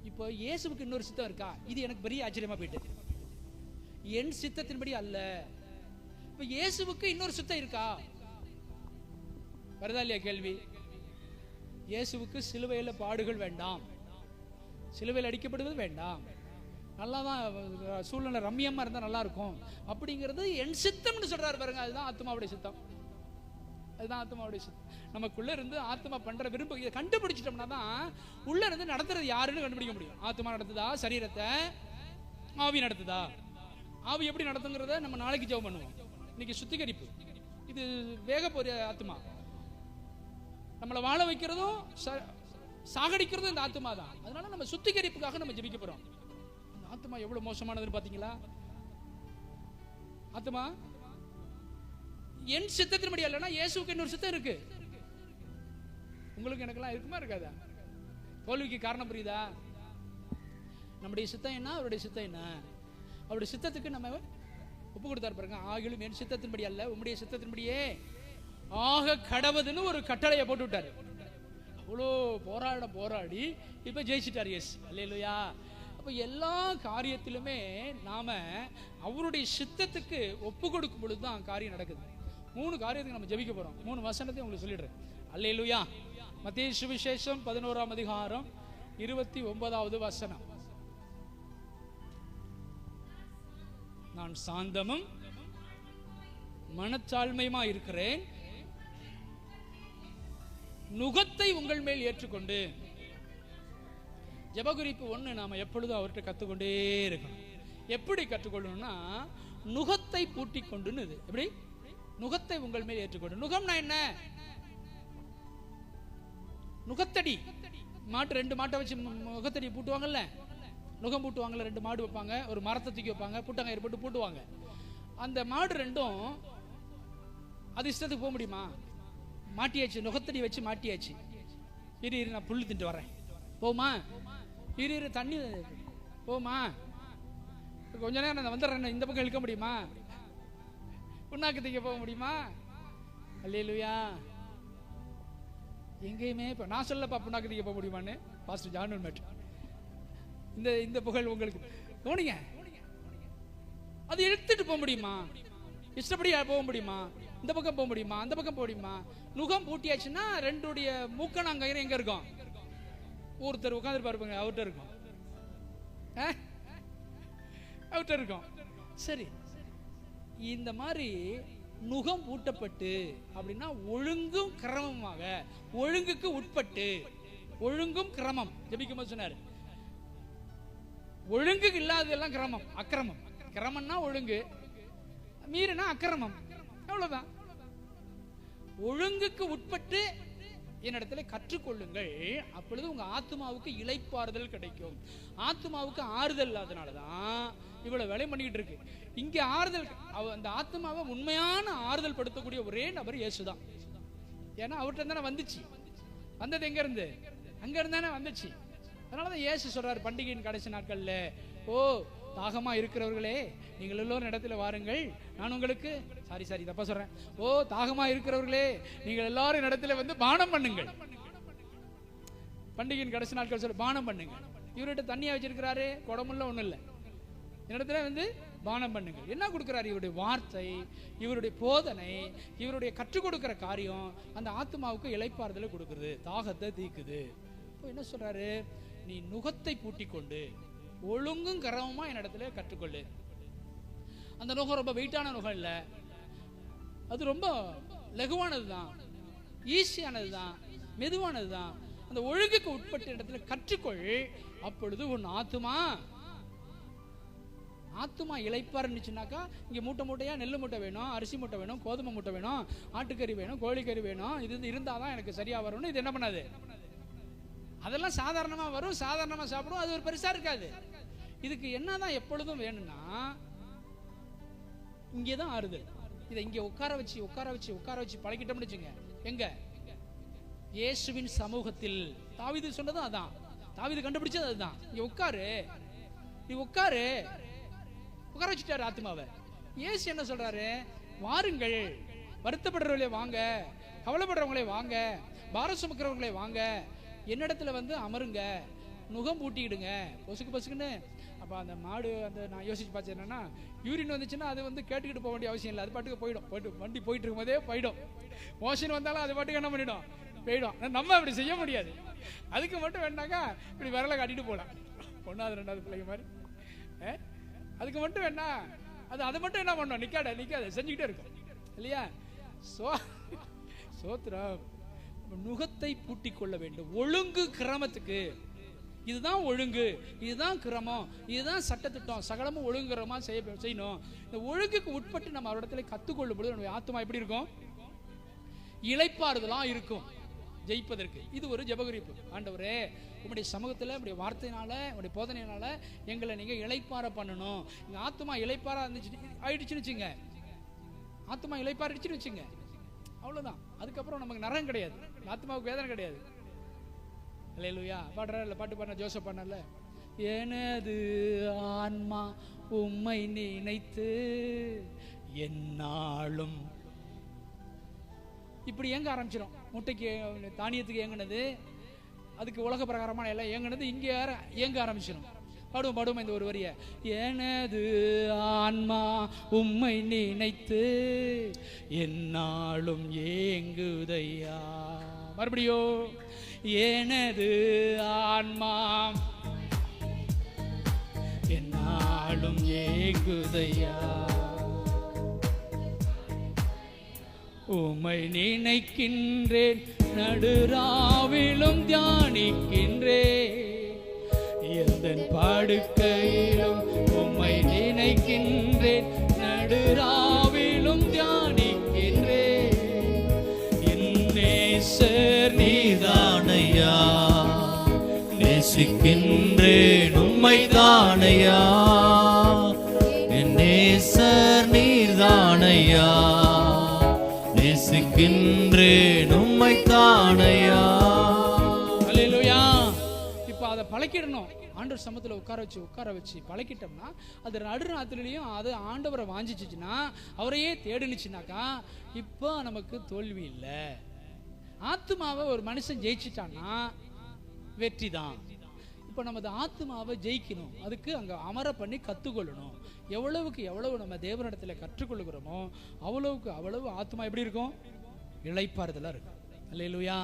இப்போ இயேசுவுக்கு இன்னொரு சித்தம் இருக்கா? இது எனக்கு பெரிய ஆச்சரியமா போயிட்டு. என் சித்தத்தின்படி அல்ல. இப்ப இயேசுவுக்கு இன்னொரு சித்தம் இருக்கா? வருதா இல்லையா கேள்வி? இயேசுவுக்கு சிலுவையில பாடுகள் வேண்டாம், சிலுவையில் அடிக்கப்படுவது வேண்டாம், நல்லாதான் சூழ்நிலை ரம்மியமா இருந்தா நல்லா இருக்கும் அப்படிங்கிறது என் சித்தம்னு சொல்றாரு பாருங்க. அதுதான் ஆத்மாவுடைய சித்தம், அதுதான் ஆத்மாவுடைய சித்தம். நமக்குள்ள இருந்து ஆத்மா பண்ற விரும்ப இதை கண்டுபிடிச்சிட்டோம்னா தான் உள்ள இருந்து நடத்துறது யாருன்னு கண்டுபிடிக்க முடியும். ஆத்மா நடத்துதா சரீரத்தை, ஆவி நடத்துதா? ஆவி எப்படி நடத்துங்கிறத நம்ம நாளைக்கு ஜெபம் பண்ணுவோம். இன்னைக்கு சுத்திகரிப்பு, இது வேக போற ஆத்மா. நம்மளை வாழ வைக்கிறதும் சாகடிக்கிறதும் இந்த ஆத்மா தான். அதனால நம்ம சுத்திகரிப்புக்காக நம்ம ஜெபிக்க போறோம். இந்த ஆத்மா எவ்வளவு மோசமானதுன்னு பாத்தீங்களா? ஆத்மா என் சித்தத்தின்படி அல்லனா இயேசுவுக்கு இன்னொரு சித்தம் இருக்கு. உங்களுக்கு எனக்கெல்லாம் இருக்குமா இருக்காதா? தோல்விக்கு காரணம் புரியுதா? நம்முடைய சித்தம் என்ன, அவருடைய சித்தம் என்ன? அவருடைய சித்தத்துக்கு நம்ம ஒப்பு கொடுத்தாரு பாருங்க. ஆகிலும் என் சித்தத்தின்படி அல்ல, உம்முடைய சித்தத்தின்படியே ஆக கடவுதுன்னு ஒரு கட்டளையை போட்டு விட்டாரு. அவ்வளோ போராடி இப்ப ஜெயிச்சிட்டார். எஸ், அல்லேலூயா. அப்ப எல்லா காரியத்திலுமே நாம அவருடைய சித்தத்துக்கு ஒப்பு கொடுக்கும் பொழுதுதான் காரியம் நடக்குது. 3 காரியத்துக்கு நம்ம ஜெபிக்க போறோம். 3 வசனத்தை உங்களுக்கு சொல்லிடுறேன். அல்லேலூயா. மத்தேயு சுவிசேஷம் 11ஆம் அதிகாரம் 29வது வசனம். நான் சாந்தமும் மனத்தாழ்மையுமா இருக்கிறேன், நுகத்தை உங்கள் மேல் ஏற்றுக்கொண்டு. ஜெபகுறிப்பு 1 நாம எப்பொழுதும் அவர்கிட்ட கத்துக்கொண்டே இருக்கணும். எப்படி கற்றுக்கொள்ளணும்னா, நுகத்தை பூட்டி கொண்டுன்னு. இது எப்படி? நுகத்தை உங்கள் மேல் ஏற்றுக்கொண்டு. நுகம்னா என்ன? நுகத்தடி. மாட்டு 2 மாட்டை வச்சு நுகத்தடி பூட்டுவாங்கல்ல, நுகம் பூட்டுவாங்கல்ல. 2 மாடு வைப்பாங்க, ஒரு மரத்தை தூக்கி வைப்பாங்க, பூட்டங்கயிறு போட்டு பூட்டுவாங்க. அந்த மாடு 2ம் அது இஷ்டத்துக்கு போக முடியுமா? மாட்டியாச்சு, நுகத்தடி வச்சு மாட்டியாச்சு. இரு நான் புல்லு தின்ட்டு வரேன், போமா? இரு தண்ணி போமா? கொஞ்ச நேரம் நான் வந்துடுறேன், இந்த பக்கம் இழுக்க முடியுமா? புண்ணாக்கு திங்க போக முடியுமா? அல்லேலூயா. எங்கேயுமே இப்போ நான் சொல்லப்பா புண்ணாக்கு திங்க போக முடியுமான்னு பாஸ்டர் ஜான் மேட். இந்த புகழ் உங்களுக்கு கவனிங்க. அது எடுத்துட்டு போக முடியுமா? இஷ்டப்படி போக முடியுமா? இந்த பக்கம் போக முடியுமா? அந்த பக்கம் போக முடியுமா? நுகம் பூட்டியாச்சுன்னா 2 மூக்கணாங்கயிறு எங்க இருக்கும்? ஒருத்தர் உட்கார்ந்து பாருங்க, அவர்கிட்ட இருக்கும், அவர்கிட்ட இருக்கும். சரி, இந்த மாதிரி நுகம் பூட்டப்பட்டு அப்படின்னா ஒழுங்கும் கிரமமாக, ஒழுங்குக்கு உட்பட்டு, ஒழுங்கும் கிரமம். ஜெபிக்கும் போது சொன்னாரு, ஒழுங்குக்கு இல்லாததெல்லாம் கிரமம், அக்கிரமம். கிரமம்னா ஒழுங்கு, மீறினா அக்கிரமம். அவ்வளவுதான். ஒழுங்குக்கு உட்பட்டு என்னிடத்துல கற்றுக்கொள்ளுங்கள், அப்பொழுது உங்க ஆத்மாவுக்கு இளைப்பாறுதல் கிடைக்கும். ஆத்மாவுக்கு ஆறுதல் இல்லாதனாலதான் இவ்வளவு வேலை பண்ணிக்கிட்டு இருக்கு. இங்க ஆறுதல், அந்த ஆத்மாவை உண்மையான ஆறுதல் படுத்தக்கூடிய ஒரே நபர் இயேசுதான். ஏன்னா அவர்கிட்ட தானே வந்துச்சு. வந்தது எங்க இருந்து? அங்க இருந்தானே வந்துச்சு. அதனாலதான் இயேசு சொல்றாரு பண்டிகையின் கடைசி நாட்கள்ல, ஓ தாகமா இருக்கிறவர்களே நீங்கள் எல்லோரும் இடத்துல வாருங்கள், நான் உங்களுக்கு சாரி தப்பா சொல்றேன். ஓ தாகமா இருக்கிறவர்களே நீங்கள் எல்லாரும் இடத்துல வந்து பானம் பண்ணுங்கள். பண்டிகையின் கடைசி நாட்கள் சொல்ல பானம் பண்ணுங்க. இவர்கிட்ட தண்ணியா வச்சிருக்கிறாரு, குடமுள்ள ஒண்ணும் இல்லை. இடத்துல வந்து பானம் பண்ணுங்க. என்ன கொடுக்கிறாரு? இவருடைய வார்த்தை, இவருடைய போதனை, இவருடைய கற்றுக் கொடுக்கிற காரியம் அந்த ஆத்மாவுக்கு இளைப்பாறுதலை கொடுக்குது, தாகத்தை தீக்குது. என்ன சொல்றாரு? நீ நுகத்தை பூட்டி கொண்டு ஒழுங்கும் கரவமா என் இடத்துல கற்றுக்கொள்ளு. அந்த நுகம் ரொம்ப வெயிட்டான நுகம் இல்லை, அது ரொம்ப லகுவானதுதான், ஈஸியானதுதான், மெதுவானதுதான். அந்த ஒழுங்குக்கு உட்பட்ட இடத்துல கற்றுக்கொள். அப்பொழுது உன் ஆத்துமா இளைப்பார் இருந்துச்சுனாக்கா, இங்க மூட்டையா நெல் மூட்டை வேணும், அரிசி மூட்டை வேணும், கோதுமை மூட்டை வேணும், ஆட்டுக்கறி வேணும், கோழிக்கறி வேணும், இது இருந்தாதான் எனக்கு சரியா வரும்னு இது என்ன பண்ணாது? அதெல்லாம் சாதாரணமா வரும், சாதாரணமா சாப்பிடும், அது ஒரு பெருசா இருக்காது. இதுக்கு என்னதான் எப்பொழுதும் வேணும்னா இங்கேதான் ஆறுதல். இதை இங்க உட்கார வச்சு பழகிட்டோம்னு வச்சுங்க. எங்க? இயேசுவின் சமூகத்தில். தாவீது சொன்னதும் அதான், தாவீது கண்டுபிடிச்சது அதுதான். இங்க உட்காரு, நீ உட்கார வச்சுட்டாரு ஆத்மாவை. இயேசு என்ன சொல்றாரு? வாருங்கள், வருத்தப்படுறவங்களே வாங்க, கவலைப்படுறவங்களே வாங்க, பாரம் சுமக்கிறவங்களே வாங்க, என்னிடத்துல வந்து அமருங்க, நுகம் பூட்டிடுங்க, பொசுக்குன்னு. அப்ப அந்த மாடு, அந்த நான் யோசிச்சு பார்த்தேன் என்னன்னா, யூரின் வந்துச்சுன்னா அது வந்து கேட்டுக்கிட்டு போக வேண்டிய அவசியம் இல்லை, அது பாட்டுக்கு போயிடும். வண்டி போயிட்டு இருக்கும் போதே போயிடும். மோஷன் வந்தாலும் அது பாட்டுக்கு என்ன பண்ணிடும்? போயிடும். நம்ம அப்படி செய்ய முடியாது. அதுக்கு மட்டும் வேணாக்கா இப்படி விரலை காட்டிட்டு போகலாம், 1வது 2வது பிள்ளைங்க மாதிரி. அதுக்கு மட்டும் வேணா அதை மட்டும் என்ன பண்ணோம்? நிக்காத செஞ்சுக்கிட்டே இருக்கும் இல்லையா? சோத்ரம். நுகத்தை பூட்டி கொள்ள வேண்டும். ஒழுங்கு கிரமத்துக்கு இதுதான் ஒழுங்கு, இதுதான் கிரமம், இதுதான் சட்டத்திட்டம், சகலமும் ஒழுங்குறமா செய்யணும். இந்த ஒழுங்குக்கு உட்பட்டு நம்ம அவரிடத்துல கத்துக்கொள்ளும் பொழுது நம்முடைய ஆத்மா எப்படி இருக்கும்? இளைப்பாறுதலா இருக்கும் ஜெயிப்பதற்கு. இது ஒரு ஜெபகுறிப்பு. ஆண்டவரே, உங்களுடைய சமூகத்தில் உங்களுடைய வார்த்தையினால, உங்களுடைய போதனையினால எங்களை நீங்க இளைப்பாற பண்ணணும். எங்க ஆத்மா இளைப்பாரா இருந்துச்சு ஆயிடுச்சுன்னு வச்சுங்க, ஆத்மா இளைப்பாறிடுச்சுன்னு வச்சுங்க, அவ்வளவுதான். அதுக்கப்புறம் நமக்கு நரம் கிடையாது, ஆத்மாவுக்கு வேதனை கிடையாது. அல்லேலூயா. பாடுற பாட்டு பாடின ஜோசப் பண்ணல, எனது ஆன்மா உம்மை நினைத்து என்னாலும் இப்படி ஏங்க ஆரம்பிச்சிடும். முட்டைக்கு தானியத்துக்கு ஏங்கினது, அதுக்கு உலக பிரகாரமான எல்லாம் ஏங்கினது இங்கே ஏங்க ஆரம்பிச்சிடும். பாடுவோம் இந்த ஒரு வரிய, எனது ஆன்மா உம்மை நினைத்து என்னாலும் ஏங்குதையா. மறுபடியோ, எனது ஆன்மா என்னாலும் ஏங்குதையா, உம்மை நினைக்கின்றேன் நடுராவிலும் தியானிக்கின்றேன், எந்தன் படுக்கையிலும் உம்மை நினைக்கின்றேன் நடுராவிலும் தியானிக்கின்றேன், என் நேசர் நீதானையா, நேசிக்கின்றேன் உம்மை தானையா, என் நேசர் நீதானையா, நேசிக்கின்றேன் உம்மை தானையா. அல்லேலூயா. இப்போ அதை பழக்கிடணும். ஆண்டவர் சமத்துல உட்கார வச்சு பழக்கிட்டோம்னா, அது நடுராத்திரிலையும் அது ஆண்டவரை வாஞ்சிச்சுன்னா, அவரையே தேடுனுச்சுனாக்கா, இப்போ நமக்கு தோல்வி இல்லை. ஆத்மாவை ஒரு மனுஷன் ஜெயிச்சிட்டான்னா வெற்றி தான். இப்போ நமது ஆத்மாவை ஜெயிக்கணும், அதுக்கு அங்கே அமர பண்ணி கற்றுக்கொள்ளணும். எவ்வளவுக்கு எவ்வளவு நம்ம தேவனிடத்தில் கற்றுக்கொள்கிறோமோ அவ்வளவுக்கு அவ்வளவு ஆத்மா எப்படி இருக்கும், இளைப்பாறுதலாக இருக்கும். அல்லேலூயா.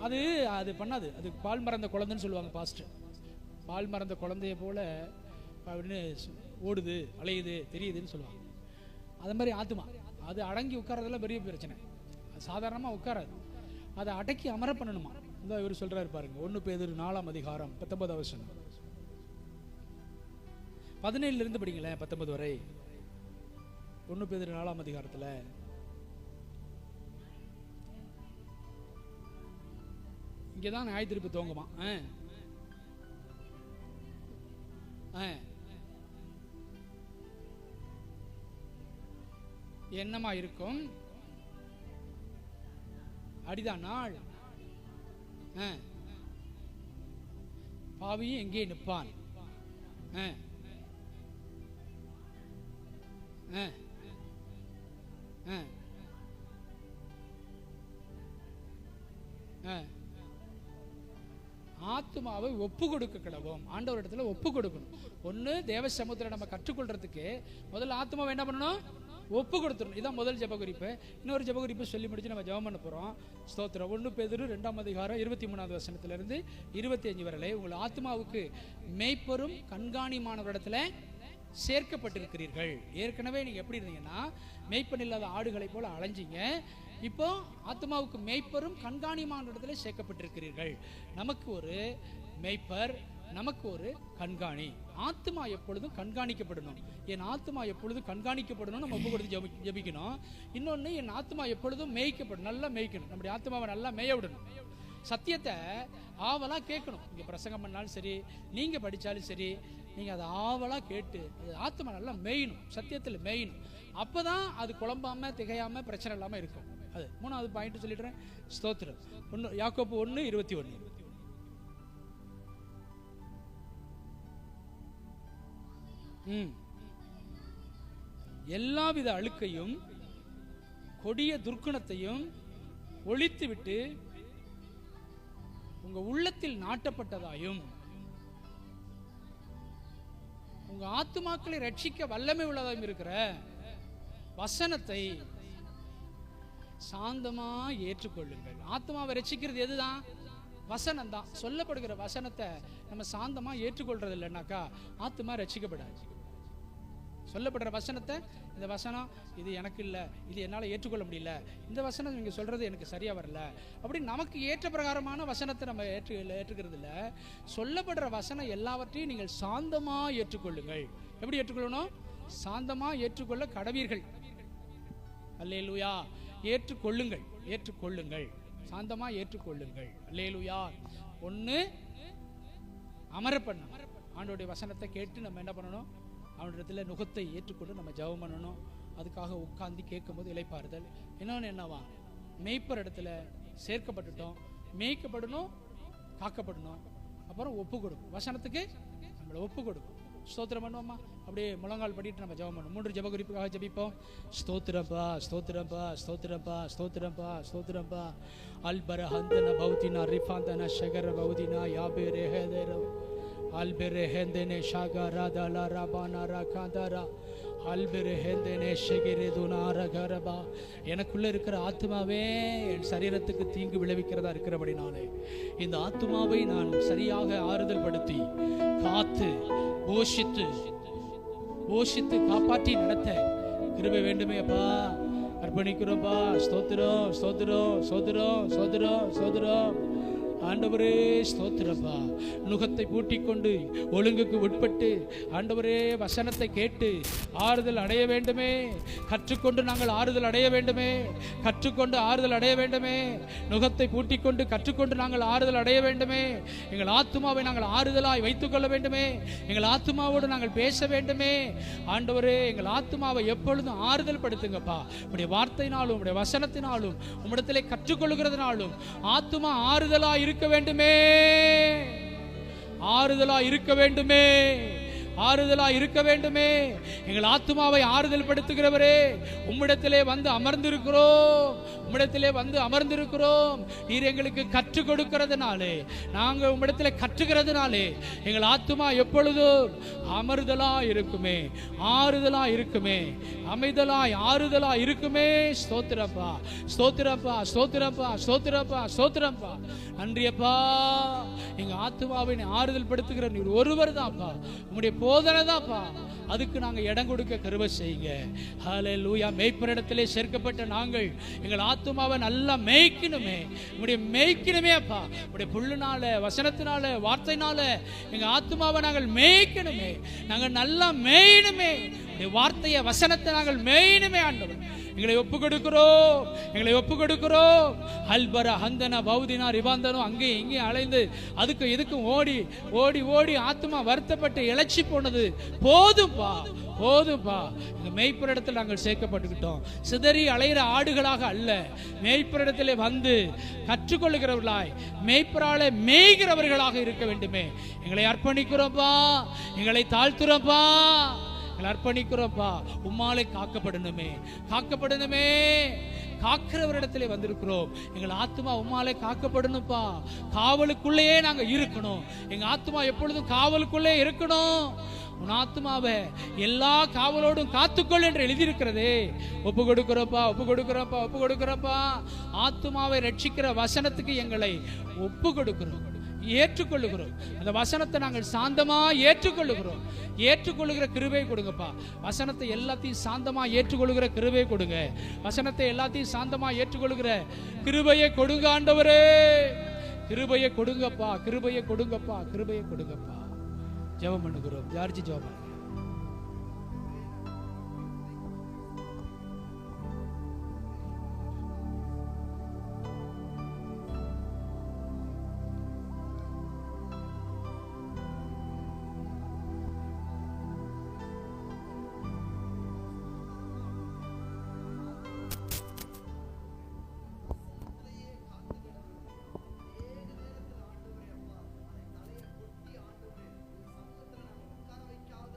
அது அது பண்ணாது, அது பால் மறந்த குழந்தைன்னு சொல்லுவாங்க பாஸ்டர். பால் மறந்த குழந்தைய போல அப்படின்னு ஓடுது, அலையுது, தெரியுதுன்னு சொல்லுவாங்க. அது மாதிரி ஆத்மா அது அடங்கி உட்காரதெல்லாம் பெரிய பிரச்சனை. சாதாரணமாக உட்காராது, அதை அடக்கி அமர பண்ணணுமா. இந்த இவர் சொல்றாரு பாருங்க, 1 பேதுரு 4ஆம் அதிகாரம் 19வது வசனம், 17 இருந்து படிங்களேன் 19 வரை. 1 பேதுரு 4ஆம் அதிகாரத்துல இங்கதான் நியாய தீர்ப்பு துவங்குமா. என்னமா இருக்கும் அடிதான் நாள், பாவியும் எங்கே நிற்பான். ஆத்மாவை ஒப்பு கொடுக்க கிடவோம். ஆண்டவர் இடத்துல ஒப்பு கொடுக்கணும். ஒன்று தேவ சமூகத்தில் நம்ம கற்றுக்கொள்றதுக்கு முதல்ல ஆத்மாவை என்ன பண்ணணும், ஒப்பு கொடுத்துடணும். இதான் முதல் ஜெப குறிப்பு. இன்னொரு ஜெப குறிப்பு சொல்லி முடிச்சு நம்ம ஜெபம் பண்ண போறோம். ஸ்தோத்திரம். 1 பேதுரு 2ஆம் அதிகாரம் 23வது வசனத்திலிருந்து 25 வரை, உங்கள் ஆத்மாவுக்கு மேய்ப்பரும் கண்காணிமானவரிடத்துல சேர்க்கப்பட்டிருக்கிறீர்கள். ஏற்கனவே நீங்க எப்படி இருந்தீங்கன்னா மேய்ப்பன் இல்லாத ஆடுகளை போல அலைஞ்சிங்க. இப்போ ஆத்மாவுக்கு மேய்ப்பரும் கண்காணிமானவரிடத்துல சேர்க்கப்பட்டிருக்கிறீர்கள். நமக்கு ஒரு மேய்ப்பர், நமக்கு ஒரு கண்காணி. ஆத்மா எப்பொழுதும் கண்காணிக்கப்படணும். என் ஆத்மா எப்பொழுதும் கண்காணிக்கப்படணும், நம்ம ஒப்பு கொடுத்து ஜெபிக்கணும். இன்னொன்று, என் ஆத்மா எப்பொழுதும் மேய்க்கப்படும், நல்லா மேய்க்கணும். நம்முடைய ஆத்மாவை நல்லா மேய விடணும். சத்தியத்தை ஆவலா கேட்கணும். நீங்க பிரசங்கம் பண்ணாலும் சரி, நீங்க படிச்சாலும் சரி, நீங்க அதை ஆவலா கேட்டு அது ஆத்மா நல்லா மேயணும், சத்தியத்தில் மேயணும். அப்பதான் அது குழம்பாம திகையாம பிரச்சனை இல்லாம இருக்கும். அது 3வது பாயிண்ட் சொல்லிடுறேன். ஸ்தோத்திரம். யாக்கோபு 1:21. எல்லாவித அழுக்கையும் கொடிய துர்க்குணத்தையும் ஒழித்து விட்டு உங்க உள்ளத்தில் நாட்டப்பட்டதாயும் உங்க ஆத்துமாக்களை ரட்சிக்க வல்லமை உள்ளதாயும் இருக்கிற வசனத்தை சாந்தமா ஏற்றுக்கொள்ளுங்கள். ஆத்மாவை ரட்சிக்கிறது எதுதான்? வசனம் தான். சொல்லப்படுகிற வசனத்தை நம்ம சாந்தமா ஏற்றுக்கொள்றது இல்லைன்னாக்கா ஆத்மா ரட்சிக்கப்படாது. சொல்லப்படுற வசனத்தை, இந்த வசனம் இது எனக்கு இல்லை, இது என்னால் ஏற்றுக்கொள்ள முடியல, இந்த வசனம் நீங்கள் சொல்கிறது எனக்கு சரியாக வரல, அப்படி நமக்கு ஏற்ற பிரகாரமான வசனத்தை நம்ம ஏற்றுக்கிறது இல்லை. சொல்லப்படுற வசனம் எல்லாவற்றையும் நீங்கள் சாந்தமாக ஏற்றுக்கொள்ளுங்கள். எப்படி ஏற்றுக்கொள்ளணும்? சாந்தமாக ஏற்றுக்கொள்ள கடவீர்கள். அல்லேலூயா. ஏற்றுக்கொள்ளுங்கள், ஏற்றுக்கொள்ளுங்கள், சாந்தமாக ஏற்றுக்கொள்ளுங்கள். அல்லேலூயா. ஒன்று, அமர பண்ணணும். ஆண்டோடைய வசனத்தை கேட்டு நம்ம என்ன பண்ணணும்? அவனிடத்துல நுகத்தை ஏற்றுக்கொண்டு நம்ம ஜெபம் பண்ணணும். அதுக்காக உட்கார்ந்து கேட்கும் போது இளைப்பாறுதல். இன்னொன்று என்னவா, மேய்ப்பர் இடத்துல சேர்க்கப்பட்டுட்டோம். மேய்க்கப்படணும், காக்கப்படணும், அப்புறம் ஒப்பு கொடுக்கும். வசனத்துக்கு நம்மளை ஒப்பு கொடுக்கும். ஸ்தோத்திரம் பண்ணுவோம்மா. அப்படியே முழங்கால் படிட்டு நம்ம ஜெபம் பண்ணுவோம். 3 ஜெப குறிப்புக்காக ஜெபிப்போம். ஸ்தோத்திரப்பா, ஸ்தோத்திரப்பா, ஸ்தோத்திரப்பா, ஸ்தோத்திரப்பா, ஸ்தோத்திரப்பா. அல்பர ஹந்தன பௌதினா ரிஃபாந்தன ஷகர பௌதினா யாபே ரேஹதர அல்பெரே ஹேந்தனே ஷாகரா தலா ரபானா ரகாதரா அல்பெரே ஹேந்தனே ஷகிரே துனார கரபா. எனக்குள்ள இருக்கிற ஆத்மாவே என் சரீரத்துக்கு தீங்கு விளைவிக்கிறதா இருக்கிறபடினாலே இந்த ஆத்மாவை நான் சரியாக ஆறுதல் படுத்தி காத்து போஷித்து காப்பாற்றி நடத்த கிருபை வேண்டுமே அப்பா. அர்ப்பணிக்கிறோம்பா. ஸ்தோத்திரம், ஸ்தோத்திரம், ஸ்தோத்திரம், ஸ்தோத்திரம், ஸ்தோத்திரம். ஆண்டவரே ஸ்தோத்திரப்பா. நுகத்தை பூட்டி கொண்டு ஒழுங்குக்கு உட்பட்டு ஆண்டவரே வசனத்தை கேட்டு ஆறுதல் அடைய வேண்டுமே. கற்றுக்கொண்டு நாங்கள் ஆறுதல் அடைய வேண்டுமே. கற்றுக்கொண்டு ஆறுதல் அடைய வேண்டுமே. நுகத்தை பூட்டி கொண்டு கற்றுக்கொண்டு நாங்கள் ஆறுதல் அடைய வேண்டுமே. எங்கள் ஆத்துமாவை நாங்கள் ஆறுதலாய் வைத்துக் கொள்ள வேண்டுமே. எங்கள் ஆத்துமாவோடு நாங்கள் பேச வேண்டுமே. ஆண்டவரே எங்கள் ஆத்துமாவை எப்பொழுதும் ஆறுதல் படுத்துங்கப்பா. உம்முடைய வார்த்தையினாலும் உம்முடைய வசனத்தினாலும் உம்மிடத்திலே கற்றுக்கொள்கிறதுனாலும் ஆத்துமா ஆறுதலாய் இருக்க வேண்டுமே. ஆறுதலா இருக்க வேண்டுமே. ஆறுதலா இருக்க வேண்டுமே. எங்கள் ஆத்துமாவை ஆறுதல் படுத்துகிறவரே, உம்மிடத்திலே வந்து அமர்ந்திருக்கிறோம். உம்மிடத்திலே வந்து அமர்ந்திருக்கிறோம். நீர் எங்களுக்கு கற்றுக் கொடுக்கிறதுனாலே, நாங்கள் உம்மிடத்திலே கற்றுகிறதுனாலே எங்கள் ஆத்துமா எப்பொழுதும் அமர்தலா இருக்குமே, ஆறுதலா இருக்குமே, அமைதலாய் ஆறுதலா இருக்குமே. ஸ்தோத்திரப்பா, ஸ்தோத்திரப்பா, ஸ்தோத்திரப்பா, ஸ்தோத்திரப்பா, ஸ்தோத்திரப்பா. நன்றியப்பா. எங்க ஆத்துமாவை ஆறுதல் படுத்துகிற நீர் ஒருவர் தான்ப்பா. உம்முடைய போதனை தான்ப்பா. அதுக்கு நாங்க இடம் கொடுக்க கிருபை செய்யுங்க. ஹல்லேலூயா. மேய்ப்பரிடத்திலே சேர்க்கப்பட்ட நாங்கள் எங்கள் ஆத்துமாவை நல்லா மேய்க்கணுமே. உம்முடைய மேய்க்கணுமே அப்பா. உம்முடைய புல்லுனால, வசனத்தினால, வார்த்தையினால எங்க ஆத்துமாவை நாங்கள் மேய்க்கணுமே. நாங்கள் நல்லா மேயணுமே. உம்முடைய வார்த்தையை, வசனத்தை நாங்கள் மேயணுமே. ஆண்டவர் எங்களை ஒப்பு கொடுக்கிறோம், எங்களை ஒப்பு கொடுக்கிறோம். அல்பர ஹந்தன பௌதினா ரிபாந்தனும் அங்கே இங்கே அலைந்து அதுக்கு இதுக்கும் ஓடி ஓடி ஓடி ஆத்மா வருத்தப்பட்டு இழைச்சி போனது போதும்பா, போதும்பா. எங்க மேய்ப்பரிடத்தில் நாங்கள் சேர்க்கப்பட்டுக்கிட்டோம். சிதறி அலைகிற ஆடுகளாக அல்ல, மேய்ப்பரிடத்திலே வந்து கற்றுக்கொள்ளுகிறவர்களாய் மேய்ப்பராலே மேய்கிறவர்களாக இருக்க வேண்டுமே. எங்களை அர்ப்பணிக்கிறோம்ப்பா, எங்களை தாழ்த்துறோம்ப்பா, அர்ப்பணிக்கிறோம்ப்பா. உம்மாலே காக்கப்படணுமே, காக்கப்படணுமே. காக்கிறவரிடத்திலே வந்திருக்கிறோம். எங்கள் ஆத்மா உம்மாலே காக்கப்படணும்ப்பா. காவலுக்குள்ளேயே நாங்க இருக்கணும். எங்க ஆத்மா எப்பொழுதும் காவலுக்குள்ளே இருக்கணும். உன் ஆத்மாவை எல்லா காவலோடும் காத்துக்கொள் என்று எழுதியிருக்கிறதே. ஒப்பு கொடுக்கிறோப்பா, ஒப்பு கொடுக்கிறோப்பா, ஒப்பு கொடுக்கிறோப்பா. ஆத்மாவை ரட்சிக்கிற வசனத்துக்கு எங்களை ஒப்பு கொடுக்கிறோம், ஏற்றுக்கொள்ளுகிறோம். அந்த வசனத்தை நாங்கள் சாந்தமா ஏற்றுக்கொள்ளுகிறோம். ஏற்றுக்கொள்ளுகிற கிருபை கொடுங்கப்பா. வசனத்தை எல்லாத்தையும் சாந்தமா ஏற்றுக்கொள்ளுகிற கிருபை கொடுங்க. வசனத்தை எல்லாத்தையும் சாந்தமா ஏற்றுக்கொள்ளுகிற கிருபையை கொடுங்க ஆண்டவரே. கிருபையை கொடுங்கப்பா, கிருபையை கொடுங்கப்பா, கிருபையை கொடுங்கப்பா. ஜெபம் பண்ணுகிறோம். ஜார்ஜி ஜெபம். வைக்காத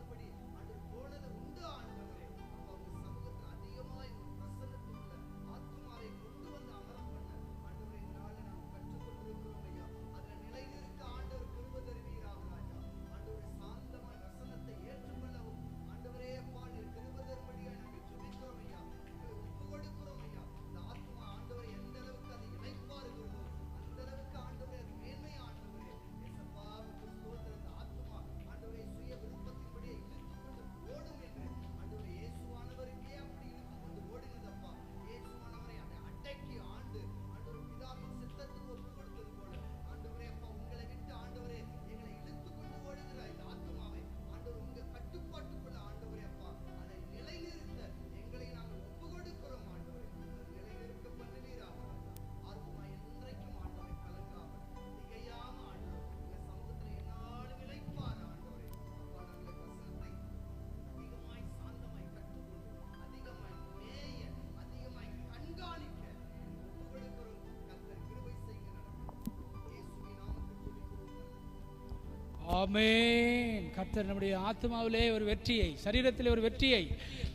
ஆமென். கர்த்தர் நம்முடைய ஆத்மாவிலே ஒரு வெற்றியை, சரீரத்திலே ஒரு வெற்றியை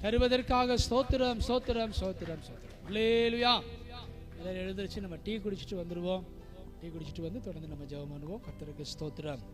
தருவதற்காக ஸ்தோத்திரம் ஸ்தோத்திரம் ஸ்தோத்திரம் ஸ்தோத்திரம். அல்லேலூயா. எழுந்திருச்சு நம்ம டீ குடிச்சிட்டு வந்துடுவோம். டீ குடிச்சிட்டு வந்து தொடர்ந்து நம்ம ஜெபம் பண்ணுவோம். கர்த்தருக்கு ஸ்தோத்திரம்.